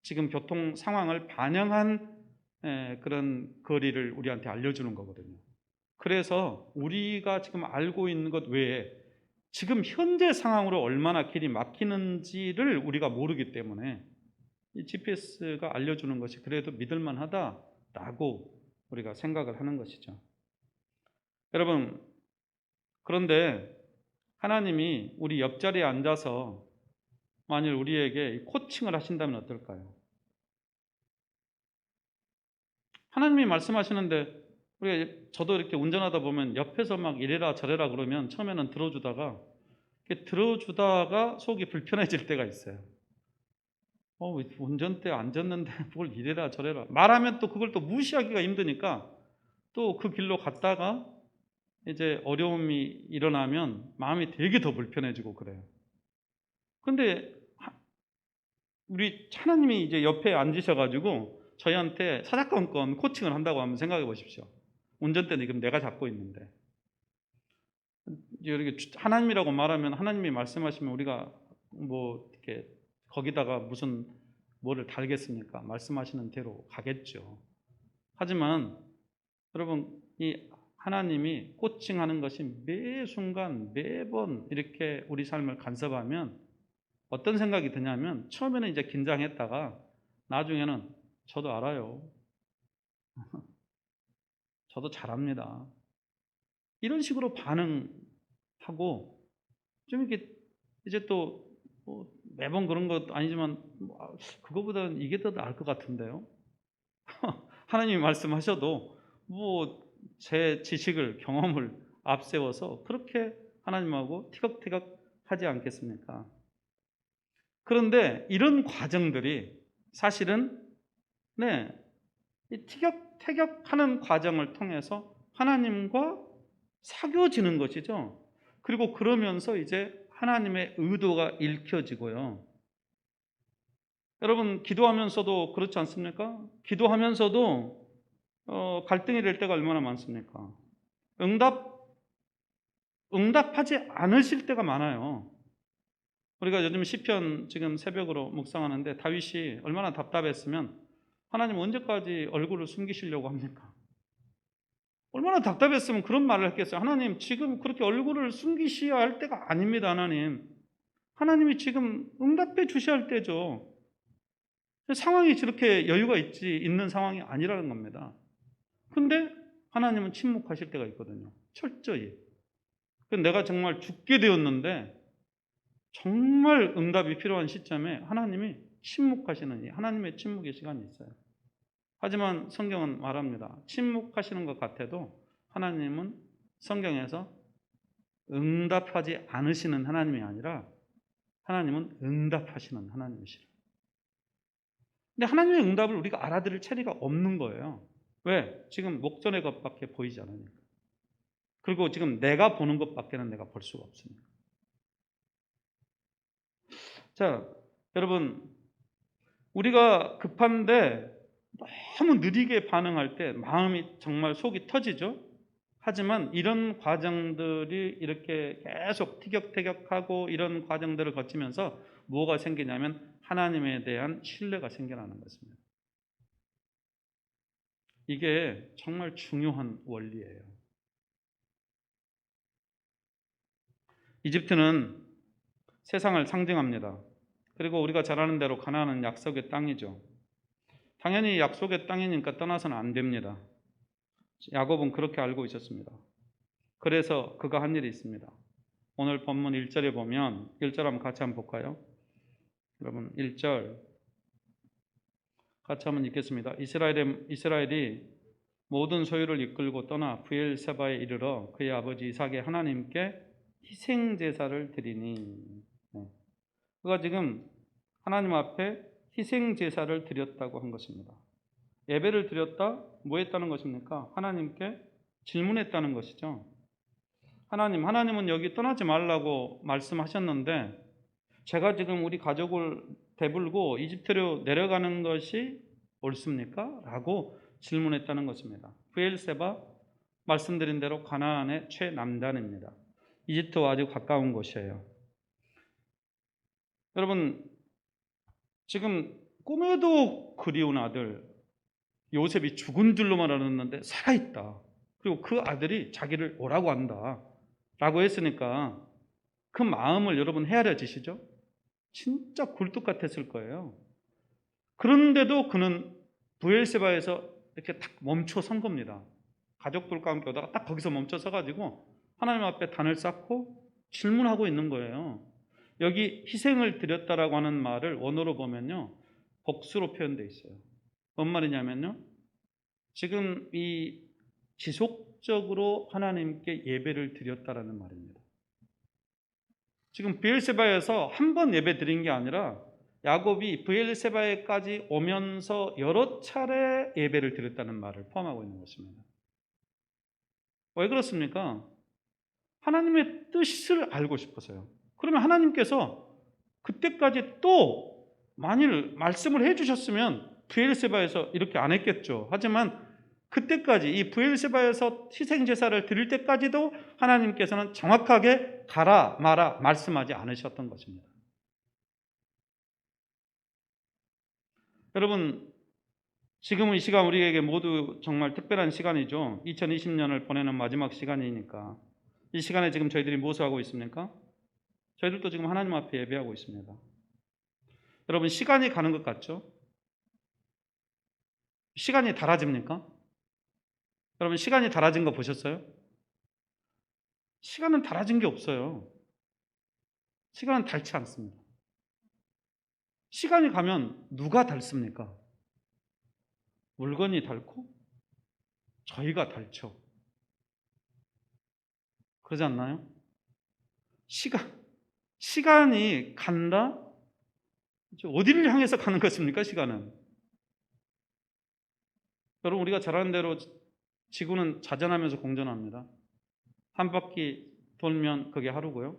지금 교통 상황을 반영한 그런 거리를 우리한테 알려주는 거거든요. 그래서 우리가 지금 알고 있는 것 외에 지금 현재 상황으로 얼마나 길이 막히는지를 우리가 모르기 때문에 이 GPS가 알려주는 것이 그래도 믿을만하다라고 우리가 생각을 하는 것이죠. 여러분, 그런데 하나님이 우리 옆자리에 앉아서 만일 우리에게 코칭을 하신다면 어떨까요? 하나님이 말씀하시는데 저도 이렇게 운전하다 보면 옆에서 막 이래라 저래라 그러면 처음에는 들어주다가 속이 불편해질 때가 있어요. 운전대 앉았는데 뭘 이래라 저래라 말하면 또 그걸 또 무시하기가 힘드니까 또 그 길로 갔다가 이제 어려움이 일어나면 마음이 되게 더 불편해지고 그래요. 근데 우리 하나님이 이제 옆에 앉으셔가지고 저희한테 사사건건 코칭을 한다고 한번 생각해 보십시오. 운전대는 지금 내가 잡고 있는데 이렇게 하나님이라고 말하면 하나님이 말씀하시면 우리가 뭐 이렇게 거기다가 무슨 뭐를 달겠습니까? 말씀하시는 대로 가겠죠. 하지만 여러분, 이 하나님이 코칭하는 것이 매 순간 매번 이렇게 우리 삶을 간섭하면 어떤 생각이 드냐면 처음에는 이제 긴장했다가 나중에는 저도 알아요. 저도 잘합니다. 이런 식으로 반응하고 좀 이렇게 이제 또 매번 그런 것 아니지만 그거보다는 이게 더 나을 것 같은데요. 하나님이 말씀하셔도 제 지식을 경험을 앞세워서 그렇게 하나님하고 티격태격 하지 않겠습니까? 그런데 이런 과정들이 사실은 이 티격태격하는 과정을 통해서 하나님과 사귀어지는 것이죠. 그리고 그러면서 이제 하나님의 의도가 읽혀지고요. 여러분, 기도하면서도 그렇지 않습니까? 기도하면서도 갈등이 될 때가 얼마나 많습니까? 응답하지 않으실 때가 많아요. 우리가 요즘 시편 지금 새벽으로 묵상하는데 다윗이 얼마나 답답했으면 하나님 언제까지 얼굴을 숨기시려고 합니까? 얼마나 답답했으면 그런 말을 했겠어요. 하나님, 지금 그렇게 얼굴을 숨기셔야 할 때가 아닙니다. 하나님이 지금 응답해 주셔야 할 때죠. 상황이 저렇게 여유가 있는 상황이 아니라는 겁니다. 근데 하나님은 침묵하실 때가 있거든요. 철저히. 내가 정말 죽게 되었는데 정말 응답이 필요한 시점에 하나님이 침묵하시는 하나님의 침묵의 시간이 있어요. 하지만 성경은 말합니다. 침묵하시는 것 같아도 하나님은 성경에서 응답하지 않으시는 하나님이 아니라 하나님은 응답하시는 하나님이시라. 근데 하나님의 응답을 우리가 알아들을 체리가 없는 거예요. 왜? 지금 목전의 것밖에 보이지 않으니까. 그리고 지금 내가 보는 것밖에는 내가 볼 수가 없으니까. 자, 여러분, 우리가 급한데 너무 느리게 반응할 때 마음이 정말 속이 터지죠. 하지만 이런 과정들이 이렇게 계속 티격태격하고 이런 과정들을 거치면서 뭐가 생기냐면 하나님에 대한 신뢰가 생겨나는 것입니다. 이게 정말 중요한 원리예요. 이집트는 세상을 상징합니다. 그리고 우리가 잘 아는 대로 가나안은 약속의 땅이죠. 당연히 약속의 땅이니까 떠나서는 안 됩니다. 야곱은 그렇게 알고 있었습니다. 그래서 그가 한 일이 있습니다. 오늘 본문 1절에 보면 1절 한번 같이 한번 볼까요? 여러분 1절 같이 한번 읽겠습니다. 이스라엘이 모든 소유를 이끌고 떠나 브엘세바에 이르러 그의 아버지 이삭의 하나님께 희생 제사를 드리니. 그가 지금 하나님 앞에 희생 제사를 드렸다고 한 것입니다. 예배를 드렸다? 뭐 했다는 것입니까? 하나님께 질문했다는 것이죠. 하나님은 여기 떠나지 말라고 말씀하셨는데 제가 지금 우리 가족을 대불고 이집트로 내려가는 것이 옳습니까? 라고 질문했다는 것입니다. 브엘세바 말씀드린 대로 가나안의 최남단입니다. 이집트와 아주 가까운 곳이에요. 여러분, 지금 꿈에도 그리운 아들 요셉이 죽은 줄로만 알았는데 살아있다. 그리고 그 아들이 자기를 오라고 한다 라고 했으니까 그 마음을 여러분 헤아려지시죠? 진짜 굴뚝 같았을 거예요. 그런데도 그는 브엘세바에서 이렇게 딱 멈춰 선 겁니다. 가족들과 함께 오다가 딱 거기서 멈춰 서가지고 하나님 앞에 단을 쌓고 질문하고 있는 거예요. 여기 희생을 드렸다라고 하는 말을 원어로 보면요, 복수로 표현되어 있어요. 뭔 말이냐면요, 지금 이 지속적으로 하나님께 예배를 드렸다라는 말입니다. 지금 브엘세바에서 한 번 예배 드린 게 아니라 야곱이 브엘세바에까지 오면서 여러 차례 예배를 드렸다는 말을 포함하고 있는 것입니다. 왜 그렇습니까? 하나님의 뜻을 알고 싶어서요. 그러면 하나님께서 그때까지 또 만일 말씀을 해주셨으면 브엘세바에서 이렇게 안 했겠죠. 하지만 그때까지 이 브엘세바에서 희생제사를 드릴 때까지도 하나님께서는 정확하게 가라 마라 말씀하지 않으셨던 것입니다. 여러분, 지금은 이 시간 우리에게 모두 정말 특별한 시간이죠. 2020년을 보내는 마지막 시간이니까. 이 시간에 지금 저희들이 무엇을 하고 있습니까? 저희들도 지금 하나님 앞에 예배하고 있습니다. 여러분, 시간이 가는 것 같죠? 시간이 달아집니까? 여러분, 시간이 달아진 거 보셨어요? 시간은 달아진 게 없어요. 시간은 닳지 않습니다. 시간이 가면 누가 닳습니까? 물건이 닳고 저희가 닳죠. 그러지 않나요? 시간이 간다? 어디를 향해서 가는 것입니까? 시간은. 여러분, 우리가 잘 아는 대로 지구는 자전하면서 공전합니다. 한 바퀴 돌면 그게 하루고요.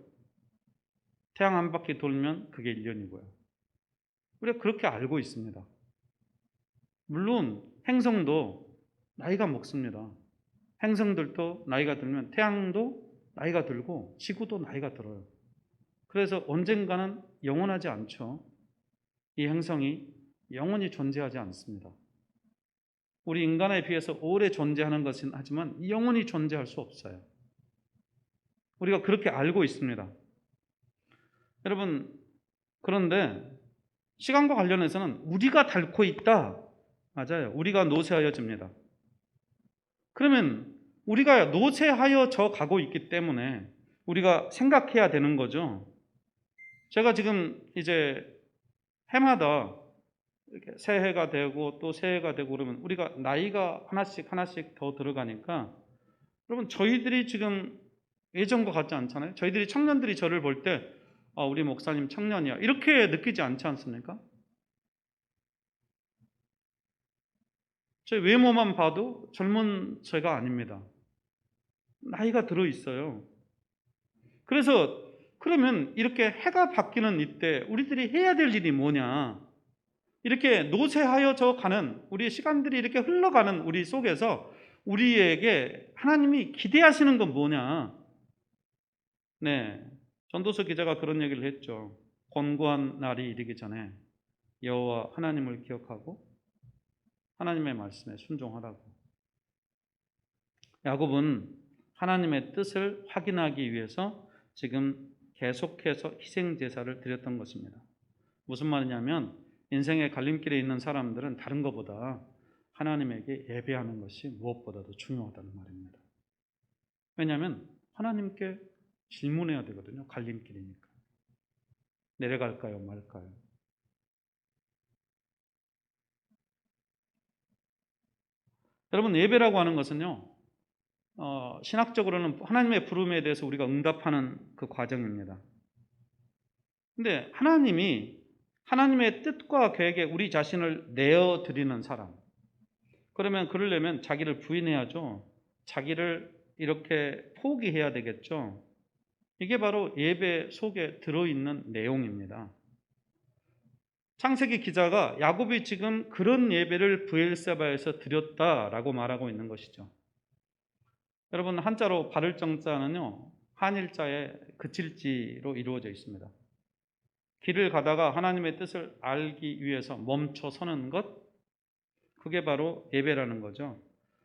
태양 한 바퀴 돌면 그게 1년이고요. 우리가 그렇게 알고 있습니다. 물론 행성도 나이가 먹습니다. 행성들도 나이가 들면 태양도 나이가 들고 지구도 나이가 들어요. 그래서 언젠가는 영원하지 않죠. 이 행성이 영원히 존재하지 않습니다. 우리 인간에 비해서 오래 존재하는 것은 하지만 영원히 존재할 수 없어요. 우리가 그렇게 알고 있습니다. 여러분, 그런데 시간과 관련해서는 우리가 닳고 있다. 맞아요. 우리가 노쇠하여집니다. 그러면 우리가 노쇠하여져 가고 있기 때문에 우리가 생각해야 되는 거죠. 제가 지금 이제 해마다 이렇게 새해가 되고 또 새해가 되고 그러면 우리가 나이가 하나씩 하나씩 더 들어가니까 여러분 저희들이 지금 예전과 같지 않잖아요. 저희들이 청년들이 저를 볼 때 우리 목사님 청년이야 이렇게 느끼지 않지 않습니까? 제 외모만 봐도 젊은 제가 아닙니다. 나이가 들어 있어요. 그래서 그러면 이렇게 해가 바뀌는 이때 우리들이 해야 될 일이 뭐냐? 이렇게 노쇠하여져 가는 우리의 시간들이 이렇게 흘러가는 우리 속에서 우리에게 하나님이 기대하시는 건 뭐냐? 네, 전도서 기자가 그런 얘기를 했죠. 권고한 날이 이르기 전에 여호와 하나님을 기억하고 하나님의 말씀에 순종하라고. 야곱은 하나님의 뜻을 확인하기 위해서 지금 계속해서 희생 제사를 드렸던 것입니다. 무슨 말이냐면 인생의 갈림길에 있는 사람들은 다른 것보다 하나님에게 예배하는 것이 무엇보다도 중요하다는 말입니다. 왜냐하면 하나님께 질문해야 되거든요. 갈림길이니까. 내려갈까요? 말까요? 여러분 예배라고 하는 것은요. 신학적으로는 하나님의 부름에 대해서 우리가 응답하는 그 과정입니다. 근데 하나님의 뜻과 계획에 우리 자신을 내어드리는 사람. 그러면 그러려면 자기를 부인해야죠. 자기를 이렇게 포기해야 되겠죠. 이게 바로 예배 속에 들어있는 내용입니다. 창세기 기자가 야곱이 지금 그런 예배를 브엘세바에서 드렸다라고 말하고 있는 것이죠. 여러분 한자로 바를 정자는요. 한일자의 그칠지로 이루어져 있습니다. 길을 가다가 하나님의 뜻을 알기 위해서 멈춰 서는 것, 그게 바로 예배라는 거죠.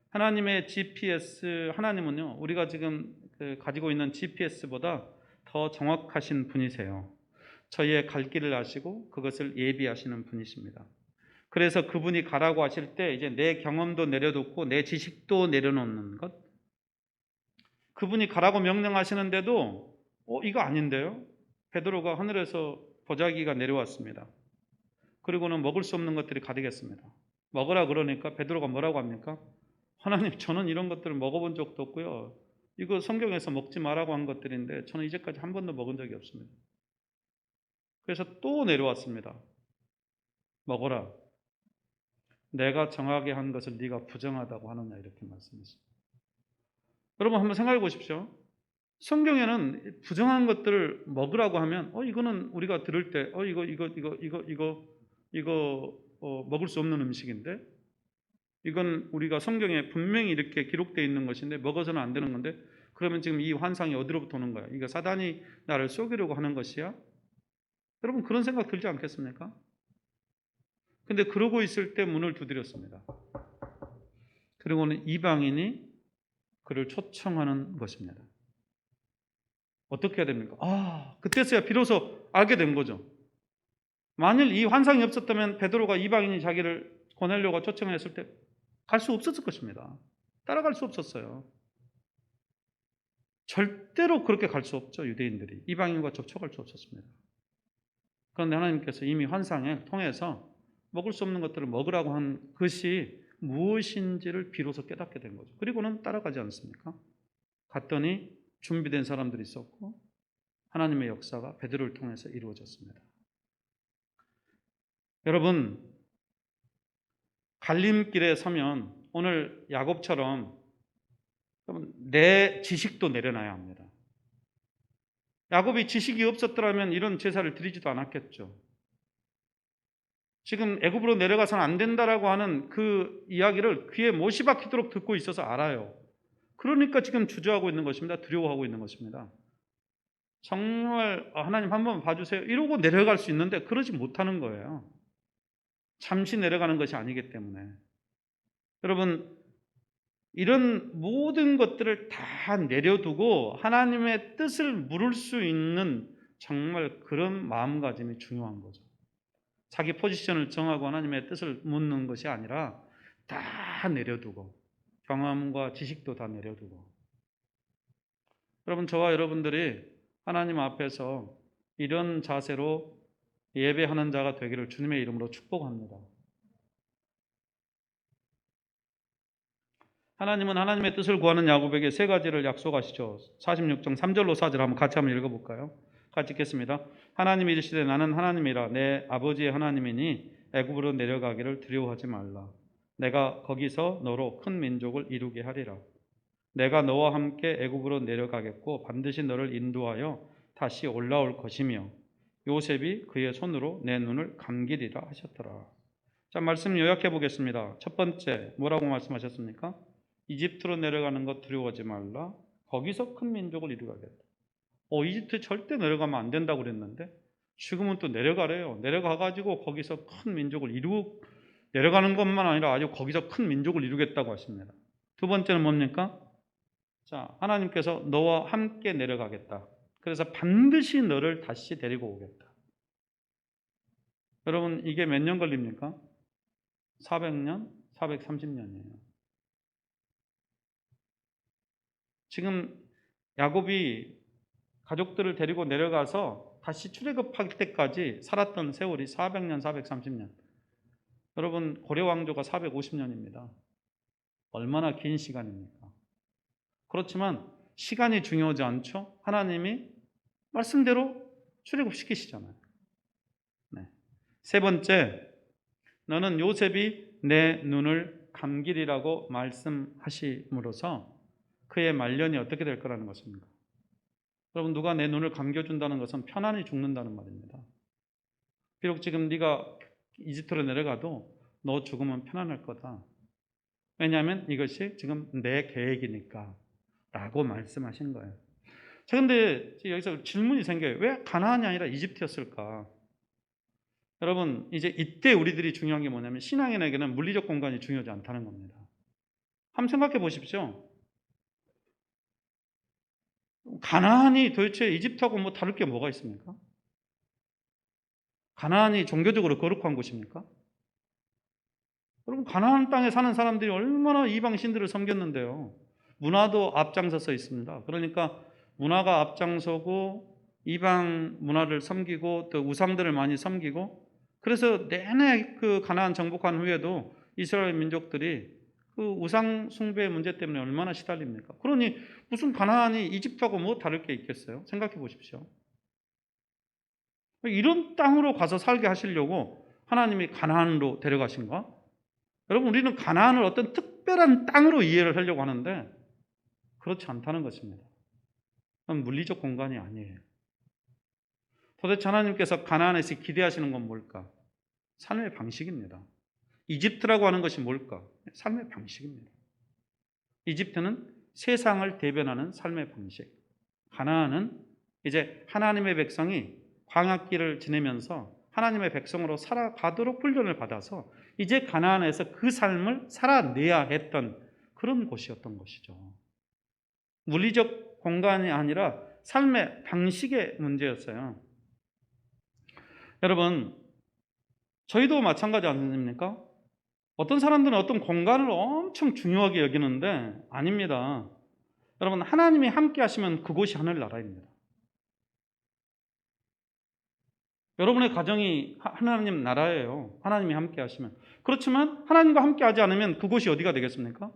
하나님의 GPS, 하나님은요, 우리가 지금 가지고 있는 GPS보다 더 정확하신 분이세요. 저희의 갈 길을 아시고 그것을 예비하시는 분이십니다. 그래서 그분이 가라고 하실 때 이제 내 경험도 내려놓고 내 지식도 내려놓는 것. 그분이 가라고 명령하시는데도 이거 아닌데요? 베드로가 하늘에서 보자기가 내려왔습니다. 그리고는 먹을 수 없는 것들이 가득했습니다. 먹으라 그러니까 베드로가 뭐라고 합니까? 하나님, 저는 이런 것들을 먹어본 적도 없고요. 이거 성경에서 먹지 말라고 한 것들인데 저는 이제까지 한 번도 먹은 적이 없습니다. 그래서 또 내려왔습니다. 먹어라. 내가 정하게 한 것을 네가 부정하다고 하느냐 이렇게 말씀했습니다. 여러분 한번 생각해 보십시오. 성경에는 부정한 것들을 먹으라고 하면 이거는 우리가 들을 때 이거 먹을 수 없는 음식인데 이건 우리가 성경에 분명히 이렇게 기록되어 있는 것인데 먹어서는 안 되는 건데 그러면 지금 이 환상이 어디로부터 오는 거야? 이거 사단이 나를 속이려고 하는 것이야? 여러분 그런 생각 들지 않겠습니까? 근데 그러고 있을 때 문을 두드렸습니다. 그리고는 이방인이 그를 초청하는 것입니다. 어떻게 해야 됩니까? 그때서야 비로소 알게 된 거죠. 만일 이 환상이 없었다면 베드로가 이방인이 자기를 고넬료가 초청했을 때 갈 수 없었을 것입니다. 따라갈 수 없었어요. 절대로 그렇게 갈 수 없죠. 유대인들이 이방인과 접촉할 수 없었습니다. 그런데 하나님께서 이미 환상을 통해서 먹을 수 없는 것들을 먹으라고 한 것이 무엇인지를 비로소 깨닫게 된 거죠. 그리고는 따라가지 않습니까? 갔더니 준비된 사람들이 있었고 하나님의 역사가 베드로를 통해서 이루어졌습니다. 여러분 갈림길에 서면 오늘 야곱처럼 내 지식도 내려놔야 합니다. 야곱이 지식이 없었더라면 이런 제사를 드리지도 않았겠죠. 지금 애굽으로 내려가서는 안 된다라고 하는 그 이야기를 귀에 못이 박히도록 듣고 있어서 알아요. 그러니까 지금 주저하고 있는 것입니다. 두려워하고 있는 것입니다. 정말 하나님 한번 봐주세요 이러고 내려갈 수 있는데 그러지 못하는 거예요. 잠시 내려가는 것이 아니기 때문에. 여러분 이런 모든 것들을 다 내려두고 하나님의 뜻을 물을 수 있는 정말 그런 마음가짐이 중요한 거죠. 자기 포지션을 정하고 하나님의 뜻을 묻는 것이 아니라 다 내려두고 경험과 지식도 다 내려두고. 여러분 저와 여러분들이 하나님 앞에서 이런 자세로 예배하는 자가 되기를 주님의 이름으로 축복합니다. 하나님은 하나님의 뜻을 구하는 야곱에게 세 가지를 약속하시죠. 46장 3절로 4절 한번 같이 한번 읽어볼까요? 같이 읽겠습니다. 하나님이 이르시되 나는 하나님이라 내 아버지의 하나님이니 애굽으로 내려가기를 두려워하지 말라. 내가 거기서 너로 큰 민족을 이루게 하리라. 내가 너와 함께 애굽으로 내려가겠고 반드시 너를 인도하여 다시 올라올 것이며 요셉이 그의 손으로 내 눈을 감기리라 하셨더라. 자, 말씀 요약해 보겠습니다. 첫 번째 뭐라고 말씀하셨습니까? 이집트로 내려가는 것 두려워하지 말라. 거기서 큰 민족을 이루겠다. 이집트 절대 내려가면 안 된다고 그랬는데 지금은 또 내려가래요. 내려가가지고 거기서 큰 민족을 내려가는 것만 아니라 아주 거기서 큰 민족을 이루겠다고 하십니다. 두 번째는 뭡니까? 자, 하나님께서 너와 함께 내려가겠다. 그래서 반드시 너를 다시 데리고 오겠다. 여러분, 이게 몇 년 걸립니까? 400년, 430년이에요. 지금 야곱이 가족들을 데리고 내려가서 다시 출애굽할 때까지 살았던 세월이 400년, 430년. 여러분, 고려 왕조가 450년입니다. 얼마나 긴 시간입니까? 그렇지만 시간이 중요하지 않죠? 하나님이 말씀대로 출애굽시키시잖아요. 네. 세 번째, 너는 요셉이 내 눈을 감기리라고 말씀하심으로써 그의 말년이 어떻게 될 거라는 것입니다. 여러분, 누가 내 눈을 감겨준다는 것은 편안히 죽는다는 말입니다. 비록 지금 네가 이집트로 내려가도 너 죽으면 편안할 거다. 왜냐하면 이것이 지금 내 계획이니까 라고 말씀하신 거예요. 자, 근데 여기서 질문이 생겨요. 왜 가나안이 아니라 이집트였을까? 여러분, 이제 이때 우리들이 중요한 게 뭐냐면 신앙인에게는 물리적 공간이 중요하지 않다는 겁니다. 한번 생각해 보십시오. 가나안이 도대체 이집트하고 뭐 다를 게 뭐가 있습니까? 가나안이 종교적으로 거룩한 곳입니까? 여러분, 가나안 땅에 사는 사람들이 얼마나 이방 신들을 섬겼는데요. 문화도 앞장서서 있습니다. 그러니까 문화가 앞장서고 이방 문화를 섬기고 또 우상들을 많이 섬기고, 그래서 내내 그 가나안 정복한 후에도 이스라엘 민족들이 그 우상 숭배 문제 때문에 얼마나 시달립니까? 그러니 무슨 가나안이 이집트하고 뭐 다를 게 있겠어요? 생각해 보십시오. 이런 땅으로 가서 살게 하시려고 하나님이 가나안으로 데려가신가? 여러분, 우리는 가나안을 어떤 특별한 땅으로 이해를 하려고 하는데 그렇지 않다는 것입니다. 그건 물리적 공간이 아니에요. 도대체 하나님께서 가나안에서 기대하시는 건 뭘까? 삶의 방식입니다. 이집트라고 하는 것이 뭘까? 삶의 방식입니다. 이집트는 세상을 대변하는 삶의 방식. 가나안은 이제 하나님의 백성이 광야길을 지내면서 하나님의 백성으로 살아가도록 훈련을 받아서 이제 가나안에서 그 삶을 살아내야 했던 그런 곳이었던 것이죠. 물리적 공간이 아니라 삶의 방식의 문제였어요. 여러분, 저희도 마찬가지 아닙니까? 어떤 사람들은 어떤 공간을 엄청 중요하게 여기는데 아닙니다. 여러분, 하나님이 함께 하시면 그곳이 하늘나라입니다. 여러분의 가정이 하나님 나라예요. 하나님이 함께 하시면. 그렇지만 하나님과 함께 하지 않으면 그곳이 어디가 되겠습니까?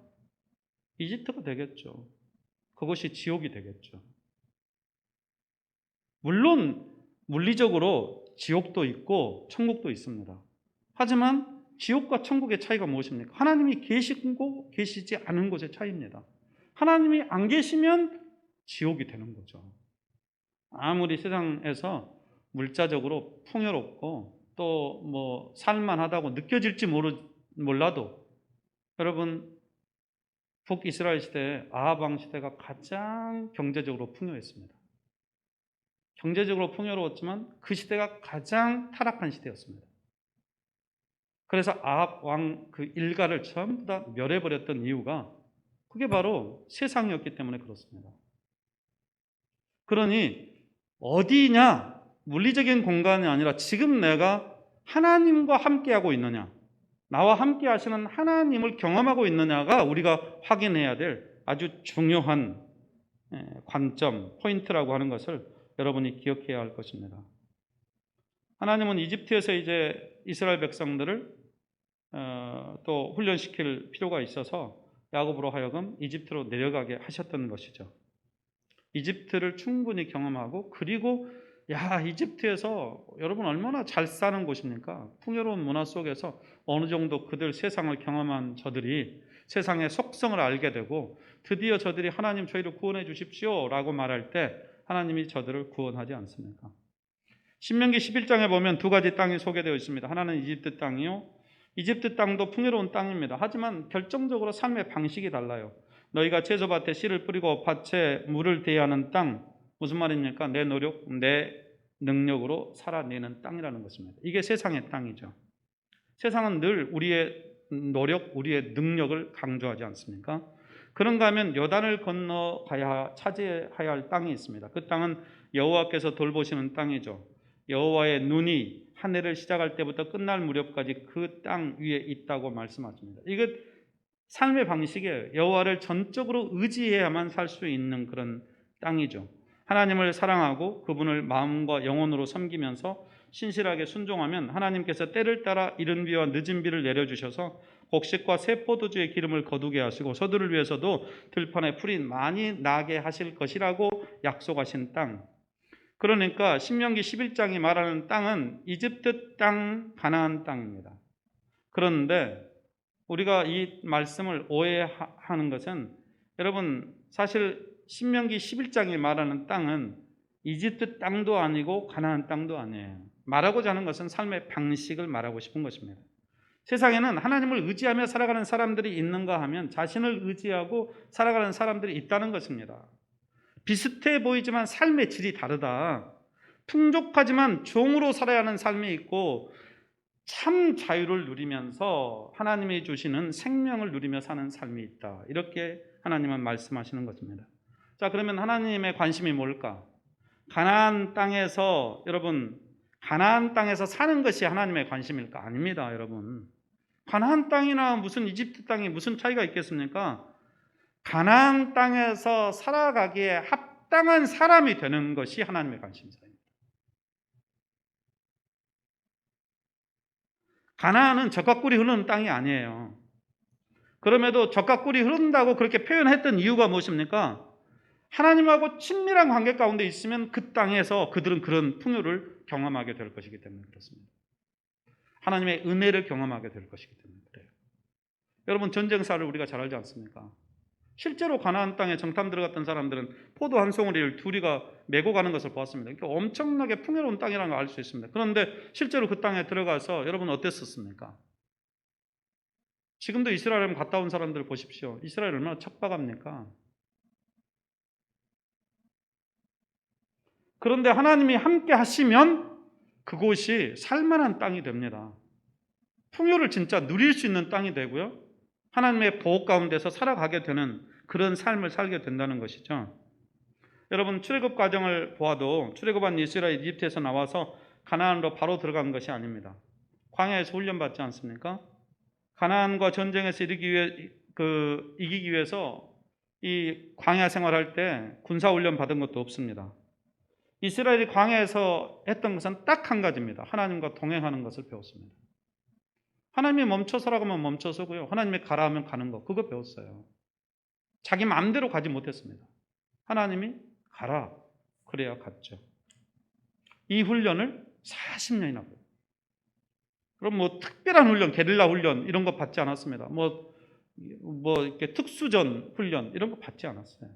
이집트가 되겠죠. 그것이 지옥이 되겠죠. 물론 물리적으로 지옥도 있고 천국도 있습니다. 하지만 지옥과 천국의 차이가 무엇입니까? 하나님이 계시고 계시지 않은 곳의 차이입니다. 하나님이 안 계시면 지옥이 되는 거죠. 아무리 세상에서 물자적으로 풍요롭고 또 뭐 살만하다고 느껴질지 몰라도 여러분, 북이스라엘 시대 아합 왕 시대가 가장 경제적으로 풍요했습니다. 경제적으로 풍요로웠지만 그 시대가 가장 타락한 시대였습니다. 그래서 아합 왕 그 일가를 전부 다 멸해버렸던 이유가 그게 바로 세상이었기 때문에 그렇습니다. 그러니 어디냐? 물리적인 공간이 아니라 지금 내가 하나님과 함께하고 있느냐, 나와 함께 하시는 하나님을 경험하고 있느냐가 우리가 확인해야 될 아주 중요한 관점, 포인트라고 하는 것을 여러분이 기억해야 할 것입니다. 하나님은 이집트에서 이제 이스라엘 백성들을 또 훈련시킬 필요가 있어서 야곱으로 하여금 이집트로 내려가게 하셨던 것이죠. 이집트를 충분히 경험하고, 그리고 이집트에서 여러분 얼마나 잘 사는 곳입니까? 풍요로운 문화 속에서 어느 정도 그들 세상을 경험한 저들이 세상의 속성을 알게 되고, 드디어 저들이 하나님 저희를 구원해 주십시오 라고 말할 때 하나님이 저들을 구원하지 않습니까? 신명기 11장에 보면 두 가지 땅이 소개되어 있습니다. 하나는 이집트 땅이요, 이집트 땅도 풍요로운 땅입니다. 하지만 결정적으로 삶의 방식이 달라요. 너희가 채소밭에 씨를 뿌리고 밭에 물을 대하는 땅, 무슨 말입니까? 내 노력, 내 능력으로 살아내는 땅이라는 것입니다. 이게 세상의 땅이죠. 세상은 늘 우리의 노력, 우리의 능력을 강조하지 않습니까? 그런가 하면 요단을 건너가야 차지해야 할 땅이 있습니다. 그 땅은 여호와께서 돌보시는 땅이죠. 여호와의 눈이 한 해를 시작할 때부터 끝날 무렵까지 그 땅 위에 있다고 말씀하십니다. 이것 삶의 방식이에요. 여호와를 전적으로 의지해야만 살 수 있는 그런 땅이죠. 하나님을 사랑하고 그분을 마음과 영혼으로 섬기면서 신실하게 순종하면 하나님께서 때를 따라 이른 비와 늦은 비를 내려주셔서 곡식과 새 포도주의 기름을 거두게 하시고 서두를 위해서도 들판에 풀이 많이 나게 하실 것이라고 약속하신 땅. 그러니까 신명기 11장이 말하는 땅은 이집트 땅, 가나안 땅입니다. 그런데 우리가 이 말씀을 오해하는 것은, 여러분 사실 신명기 11장이 말하는 땅은 이집트 땅도 아니고 가나안 땅도 아니에요. 말하고자 하는 것은 삶의 방식을 말하고 싶은 것입니다. 세상에는 하나님을 의지하며 살아가는 사람들이 있는가 하면 자신을 의지하고 살아가는 사람들이 있다는 것입니다. 비슷해 보이지만 삶의 질이 다르다. 풍족하지만 종으로 살아야 하는 삶이 있고, 참 자유를 누리면서 하나님이 주시는 생명을 누리며 사는 삶이 있다. 이렇게 하나님은 말씀하시는 것입니다. 자, 그러면 하나님의 관심이 뭘까? 가나안 땅에서, 여러분, 가나안 땅에서 사는 것이 하나님의 관심일까? 아닙니다, 여러분. 가나안 땅이나 무슨 이집트 땅이 무슨 차이가 있겠습니까? 가나안 땅에서 살아가기에 합당한 사람이 되는 것이 하나님의 관심사입니다. 가나안은 젖과 꿀이 흐르는 땅이 아니에요. 그럼에도 젖과 꿀이 흐른다고 그렇게 표현했던 이유가 무엇입니까? 하나님하고 친밀한 관계 가운데 있으면 그 땅에서 그들은 그런 풍요를 경험하게 될 것이기 때문에 그렇습니다. 하나님의 은혜를 경험하게 될 것이기 때문에 그래요. 여러분, 전쟁사를 우리가 잘 알지 않습니까? 실제로 가나안 땅에 정탐 들어갔던 사람들은 포도 한 송이를 둘이가 메고 가는 것을 보았습니다. 그러니까 엄청나게 풍요로운 땅이라는 걸 알 수 있습니다. 그런데 실제로 그 땅에 들어가서 여러분 어땠었습니까? 지금도 이스라엘 갔다 온 사람들 보십시오. 이스라엘 얼마나 척박합니까? 그런데 하나님이 함께 하시면 그곳이 살만한 땅이 됩니다. 풍요를 진짜 누릴 수 있는 땅이 되고요, 하나님의 보호 가운데서 살아가게 되는 그런 삶을 살게 된다는 것이죠. 여러분, 출애굽 과정을 보아도 출애굽한 이스라엘 이집트에서 나와서 가나안으로 바로 들어간 것이 아닙니다. 광야에서 훈련받지 않습니까? 가나안과 전쟁에서 이기기 위해서 이 광야 생활할 때 군사 훈련 받은 것도 없습니다. 이스라엘이 광야에서 했던 것은 딱 한 가지입니다. 하나님과 동행하는 것을 배웠습니다. 하나님이 멈춰서라고 하면 멈춰서고요, 하나님이 가라 하면 가는 거, 그거 배웠어요. 자기 마음대로 가지 못했습니다. 하나님이 가라, 그래야 갔죠. 이 훈련을 40년이나 배웠어요. 그럼 뭐 특별한 훈련, 게릴라 훈련 이런 거 받지 않았습니다. 뭐 이렇게 특수전 훈련 이런 거 받지 않았어요.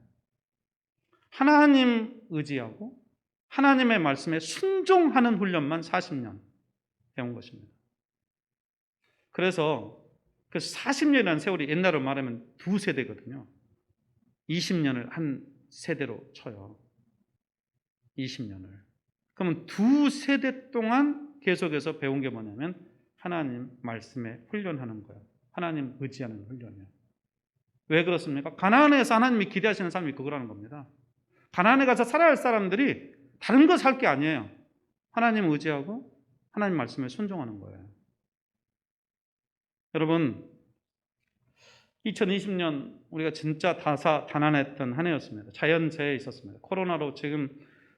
하나님 의지하고 하나님의 말씀에 순종하는 훈련만 40년 배운 것입니다. 그래서 그 40년이라는 세월이 옛날로 말하면 두 세대거든요. 20년을 한 세대로 쳐요. 20년을. 그러면 두 세대 동안 계속해서 배운 게 뭐냐면 하나님 말씀에 훈련하는 거예요. 하나님 의지하는 훈련이에요. 왜 그렇습니까? 가나안에서 하나님이 기대하시는 삶이 그거라는 겁니다. 가나안에 가서 살아야 할 사람들이 다른 거 살 게 아니에요. 하나님 의지하고 하나님 말씀에 순종하는 거예요. 여러분, 2020년 우리가 진짜 다사다난했던 한 해였습니다. 자연재해 있었습니다. 코로나로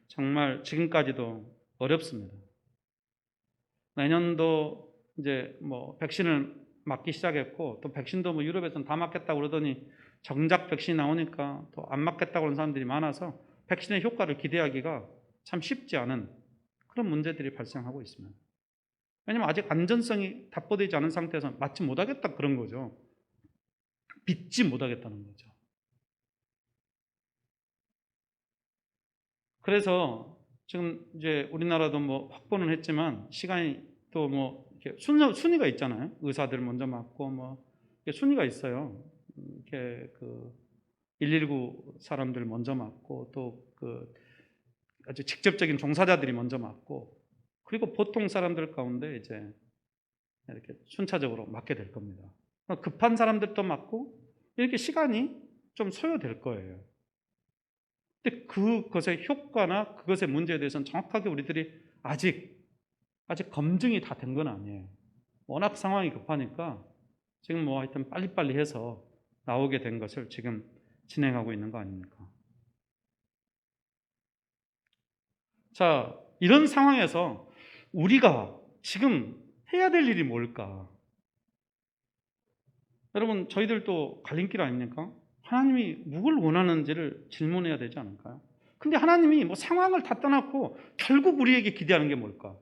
정말 지금까지도 어렵습니다. 내년도 이제 백신을 맞기 시작했고 또 백신도 뭐 유럽에서는 다 맞겠다고 그러더니 정작 백신이 나오니까 또 안 맞겠다고 하는 사람들이 많아서 백신의 효과를 기대하기가 참 쉽지 않은 그런 문제들이 발생하고 있습니다. 왜냐하면 아직 안전성이 답보되지 않은 상태에서 맞지 못하겠다 그런 거죠. 믿지 못하겠다는 거죠. 그래서 지금 이제 우리나라도 뭐 확보는 했지만 시간이 또 뭐 이렇게 순위가 있잖아요. 의사들 먼저 맞고 뭐 순위가 있어요. 이렇게 그 119 사람들 먼저 맞고 또 그 아주 직접적인 종사자들이 먼저 맞고 그리고 보통 사람들 가운데 이제 이렇게 순차적으로 맞게 될 겁니다. 급한 사람들도 맞고 이렇게 시간이 좀 소요될 거예요. 근데 그것의 효과나 그것의 문제에 대해서는 정확하게 우리들이 아직 검증이 다 된 건 아니에요. 워낙 상황이 급하니까 지금 뭐 하여튼 빨리빨리 해서 나오게 된 것을 지금 진행하고 있는 거 아닙니까? 자, 이런 상황에서 우리가 지금 해야 될 일이 뭘까? 여러분, 저희들도 갈림길 아닙니까? 하나님이 무엇을 원하는지를 질문해야 되지 않을까요? 근데 하나님이 뭐 상황을 다 떠났고 결국 우리에게 기대하는 게 뭘까?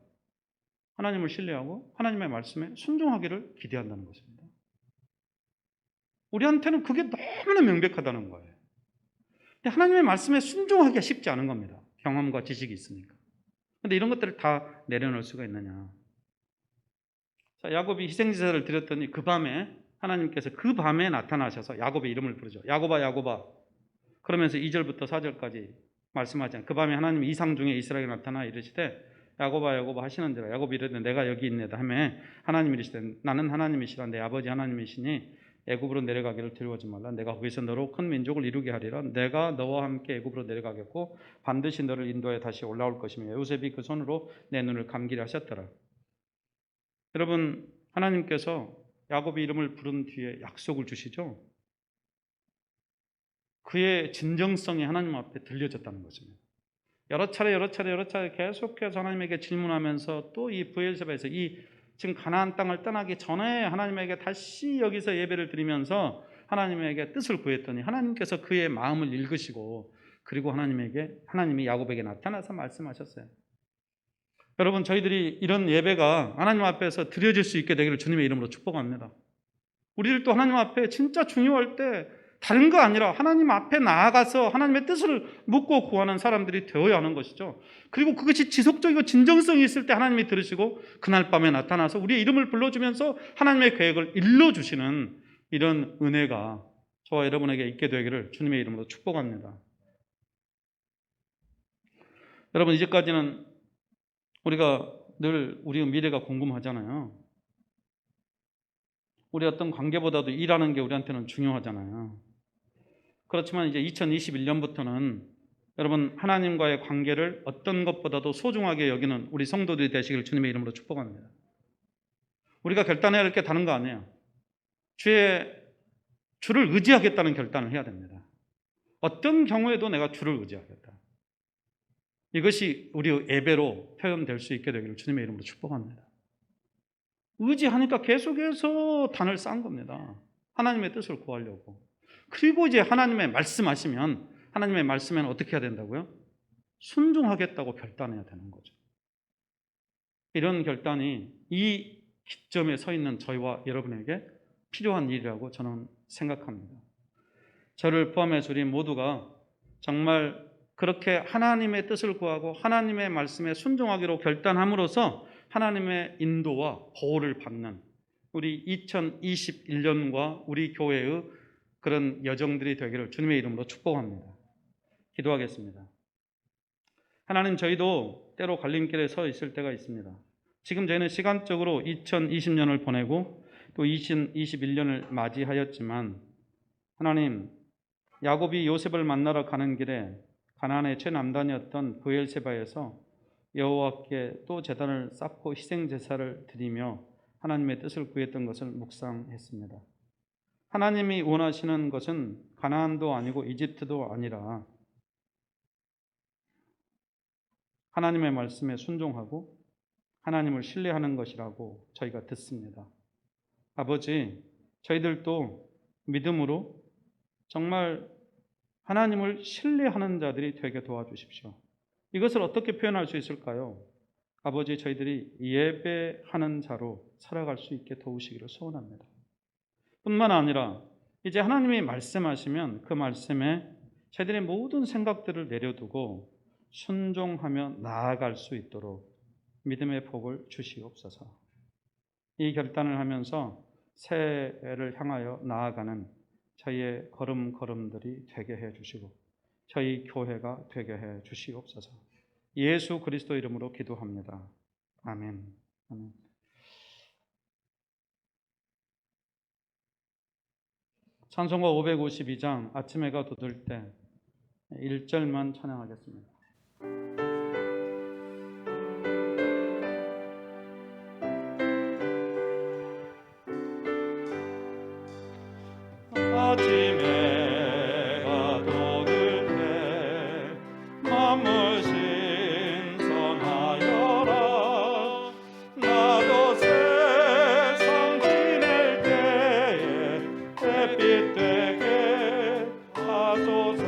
하나님을 신뢰하고 하나님의 말씀에 순종하기를 기대한다는 것입니다. 우리한테는 그게 너무나 명백하다는 거예요. 근데 하나님의 말씀에 순종하기가 쉽지 않은 겁니다. 경험과 지식이 있으니까. 근데 이런 것들을 다 내려놓을 수가 있느냐? 자, 야곱이 희생제사를 드렸더니 그 밤에 하나님께서 그 밤에 나타나셔서 야곱의 이름을 부르죠. 야곱아 야곱아. 그러면서 2절부터 4절까지 말씀하잖아요. 그 밤에 하나님이 이상 중에 이스라엘에 나타나 이르시되 야곱아 야곱아 하시는지라. 야곱이 이르되 내가 여기 있네다 하매 하나님이 이르시되 나는 하나님이시라 내 아버지 하나님이시니 애굽으로 내려가기를 두려워하지 말라. 내가 거기서 너로 큰 민족을 이루게 하리라. 내가 너와 함께 애굽으로 내려가겠고 반드시 너를 인도해 다시 올라올 것이며 요셉이 그 손으로 내 눈을 감기려 하셨더라. 여러분, 하나님께서 야곱의 이름을 부른 뒤에 약속을 주시죠. 그의 진정성이 하나님 앞에 들려졌다는 것입니다. 여러 차례 계속해서 하나님에게 질문하면서 또 이 브엘세바에서 이 지금 가나안 땅을 떠나기 전에 하나님에게 다시 여기서 예배를 드리면서 하나님에게 뜻을 구했더니 하나님께서 그의 마음을 읽으시고 그리고 하나님이 야곱에게 나타나서 말씀하셨어요. 여러분, 저희들이 이런 예배가 하나님 앞에서 드려질 수 있게 되기를 주님의 이름으로 축복합니다. 우리들도 하나님 앞에 진짜 중요할 때 다른 거 아니라 하나님 앞에 나아가서 하나님의 뜻을 묻고 구하는 사람들이 되어야 하는 것이죠. 그리고 그것이 지속적이고 진정성이 있을 때 하나님이 들으시고 그날 밤에 나타나서 우리의 이름을 불러주면서 하나님의 계획을 일러주시는 이런 은혜가 저와 여러분에게 있게 되기를 주님의 이름으로 축복합니다. 여러분, 이제까지는 우리가 늘 우리의 미래가 궁금하잖아요. 우리 어떤 관계보다도 일하는 게 우리한테는 중요하잖아요. 그렇지만 이제 2021년부터는 여러분 하나님과의 관계를 어떤 것보다도 소중하게 여기는 우리 성도들이 되시길 주님의 이름으로 축복합니다. 우리가 결단해야 할 게 다른 거 아니에요. 주를 의지하겠다는 결단을 해야 됩니다. 어떤 경우에도 내가 주를 의지하겠다. 이것이 우리 예배로 표현될 수 있게 되기를 주님의 이름으로 축복합니다. 의지하니까 계속해서 단을 쌓은 겁니다. 하나님의 뜻을 구하려고. 그리고 이제 하나님의 말씀하시면 하나님의 말씀에는 어떻게 해야 된다고요? 순종하겠다고 결단해야 되는 거죠. 이런 결단이 이 기점에 서 있는 저희와 여러분에게 필요한 일이라고 저는 생각합니다. 저를 포함해서 우리 모두가 정말 그렇게 하나님의 뜻을 구하고 하나님의 말씀에 순종하기로 결단함으로써 하나님의 인도와 보호를 받는 우리 2021년과 우리 교회의 그런 여정들이 되기를 주님의 이름으로 축복합니다. 기도하겠습니다. 하나님, 저희도 때로 갈림길에 서 있을 때가 있습니다. 지금 저희는 시간적으로 2020년을 보내고 또 2021년을 맞이하였지만 하나님, 야곱이 요셉을 만나러 가는 길에 가나안의 최남단이었던 브엘세바에서 여호와께 또 제단을 쌓고 희생제사를 드리며 하나님의 뜻을 구했던 것을 묵상했습니다. 하나님이 원하시는 것은 가나안도 아니고 이집트도 아니라 하나님의 말씀에 순종하고 하나님을 신뢰하는 것이라고 저희가 듣습니다. 아버지, 저희들도 믿음으로 정말 하나님을 신뢰하는 자들이 되게 도와주십시오. 이것을 어떻게 표현할 수 있을까요? 아버지, 저희들이 예배하는 자로 살아갈 수 있게 도우시기를 소원합니다. 뿐만 아니라 이제 하나님이 말씀하시면 그 말씀에 저희들의 모든 생각들을 내려두고 순종하며 나아갈 수 있도록 믿음의 복을 주시옵소서. 이 결단을 하면서 새해를 향하여 나아가는 저희의 걸음걸음들이 되게 해 주시고 저희 교회가 되게 해 주시옵소서. 예수 그리스도 이름으로 기도합니다. 아멘. 아멘. 찬송가 552장 아침 해가 돋을 때 1절만 찬양하겠습니다. 아침 해가 돋을 때 만물 신성하여라. 나도 세상 지낼 때에 햇빛 되게 하소서.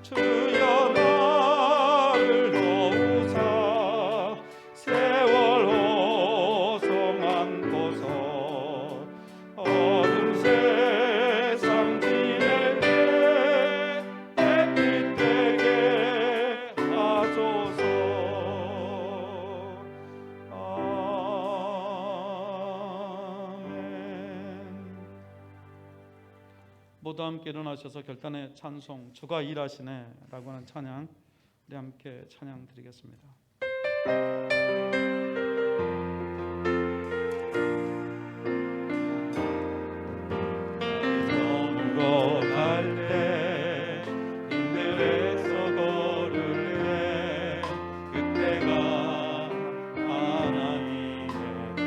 주여 나를 도우사 세월 호송 안고서 어둠 세상 지낼 때 햇빛 되게 하소서. 아멘. 모두 함께 일어나셔서 결단의 찬송 주가 일하시네 라고 하는 찬양 우리 함께 찬양 드리겠습니다. 넘고 갈 때 힘들에서 걸을래. 그때가 하나님의 때.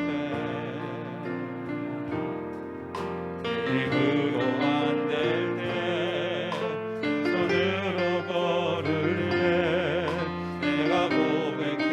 입으로 안 될 때 손으로 걸을래. 내가 고백해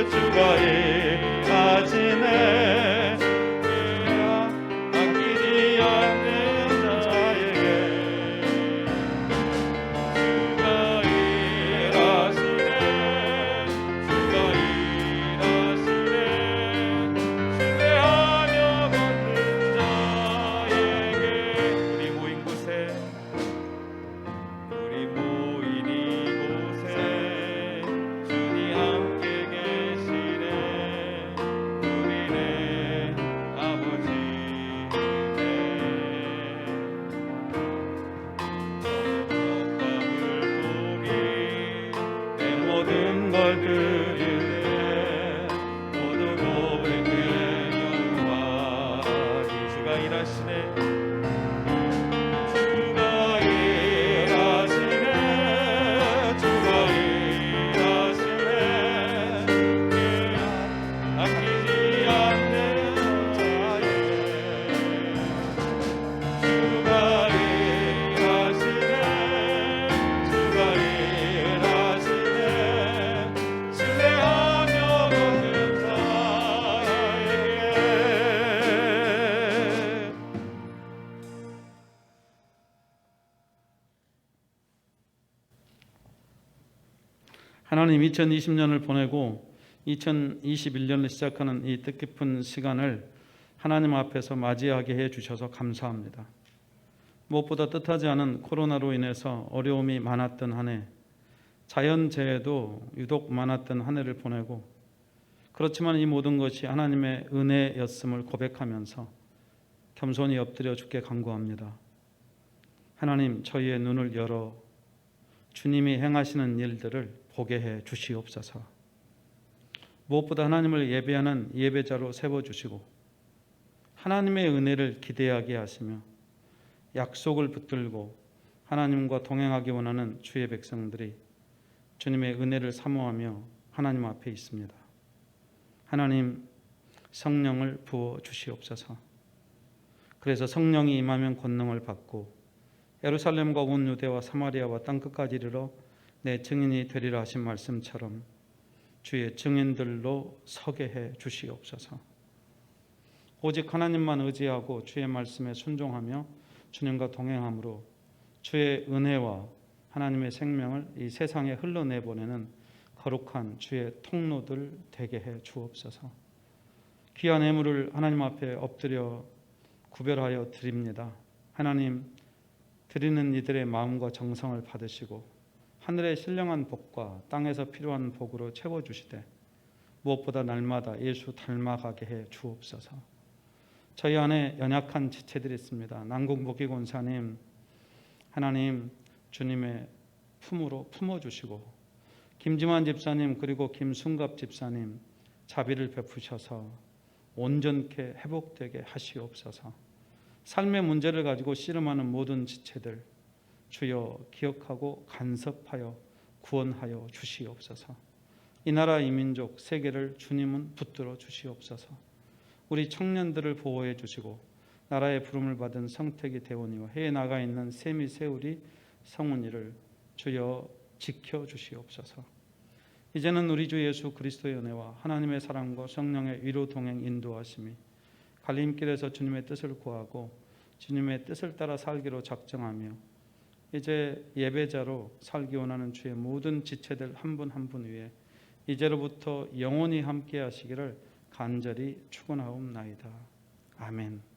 주가 일하시네. 아끼지 않는 자에게 주가 일하시네. 주가 일하시네. 신뢰하며 걷는 자에게. 우리 모인 곳에 우리 모인 이곳에 주님 함께 계시네. 우리네 아버지네. 떡과 물고기 내 모든 걸 드릴래. 모두 고백해 영원히. 주가 일하시네. 주가 일하시네. 주가 일하시네. 아끼지 않는 자에게 주가 일하시네. 주가 일하시네. 신뢰하며 걷는 자에게. 하나님 2020년을 보내고 2021년을 시작하는 이 뜻깊은 시간을 하나님 앞에서 맞이하게 해 주셔서 감사합니다. 무엇보다 뜻하지 않은 코로나로 인해서 어려움이 많았던 한 해, 자연재해도 유독 많았던 한 해를 보내고, 그렇지만 이 모든 것이 하나님의 은혜였음을 고백하면서 겸손히 엎드려 주께 간구합니다. 하나님, 저희의 눈을 열어 주님이 행하시는 일들을 보게 해 주시옵소서. 무엇보다 하나님을 예배하는 예배자로 세워주시고 하나님의 은혜를 기대하게 하시며 약속을 붙들고 하나님과 동행하기 원하는 주의 백성들이 주님의 은혜를 사모하며 하나님 앞에 있습니다. 하나님, 성령을 부어 주시옵소서. 그래서 성령이 임하면 권능을 받고 예루살렘과 온 유대와 사마리아와 땅끝까지 이르러 내 증인이 되리라 하신 말씀처럼 주의 증인들로 서게 해 주시옵소서. 오직 하나님만 의지하고 주의 말씀에 순종하며 주님과 동행함으로 주의 은혜와 하나님의 생명을 이 세상에 흘러내보내는 거룩한 주의 통로들 되게 해 주옵소서. 귀한 예물을 하나님 앞에 엎드려 구별하여 드립니다. 하나님, 드리는 이들의 마음과 정성을 받으시고 하늘의 신령한 복과 땅에서 필요한 복으로 채워주시되 무엇보다 날마다 예수 닮아가게 해 주옵소서. 저희 안에 연약한 지체들이 있습니다. 남궁복희 권사님, 하나님 주님의 품으로 품어주시고 김지만 집사님 그리고 김순갑 집사님 자비를 베푸셔서 온전케 회복되게 하시옵소서. 삶의 문제를 가지고 씨름하는 모든 지체들 주여 기억하고 간섭하여 구원하여 주시옵소서. 이 나라 이 민족 세계를 주님은 붙들어 주시옵소서. 우리 청년들을 보호해 주시고 나라의 부름을 받은 성택이 대원이와 해에 나가 있는 세미 세우리 성훈이를 주여 지켜 주시옵소서. 이제는 우리 주 예수 그리스도의 은혜와 하나님의 사랑과 성령의 위로 동행 인도하심이 갈림길에서 주님의 뜻을 구하고 주님의 뜻을 따라 살기로 작정하며 이제 예배자로 살기 원하는 주의 모든 지체들 한 분 한 분 위에 이제로부터 영원히 함께 하시기를 간절히 축원하옵나이다. 아멘.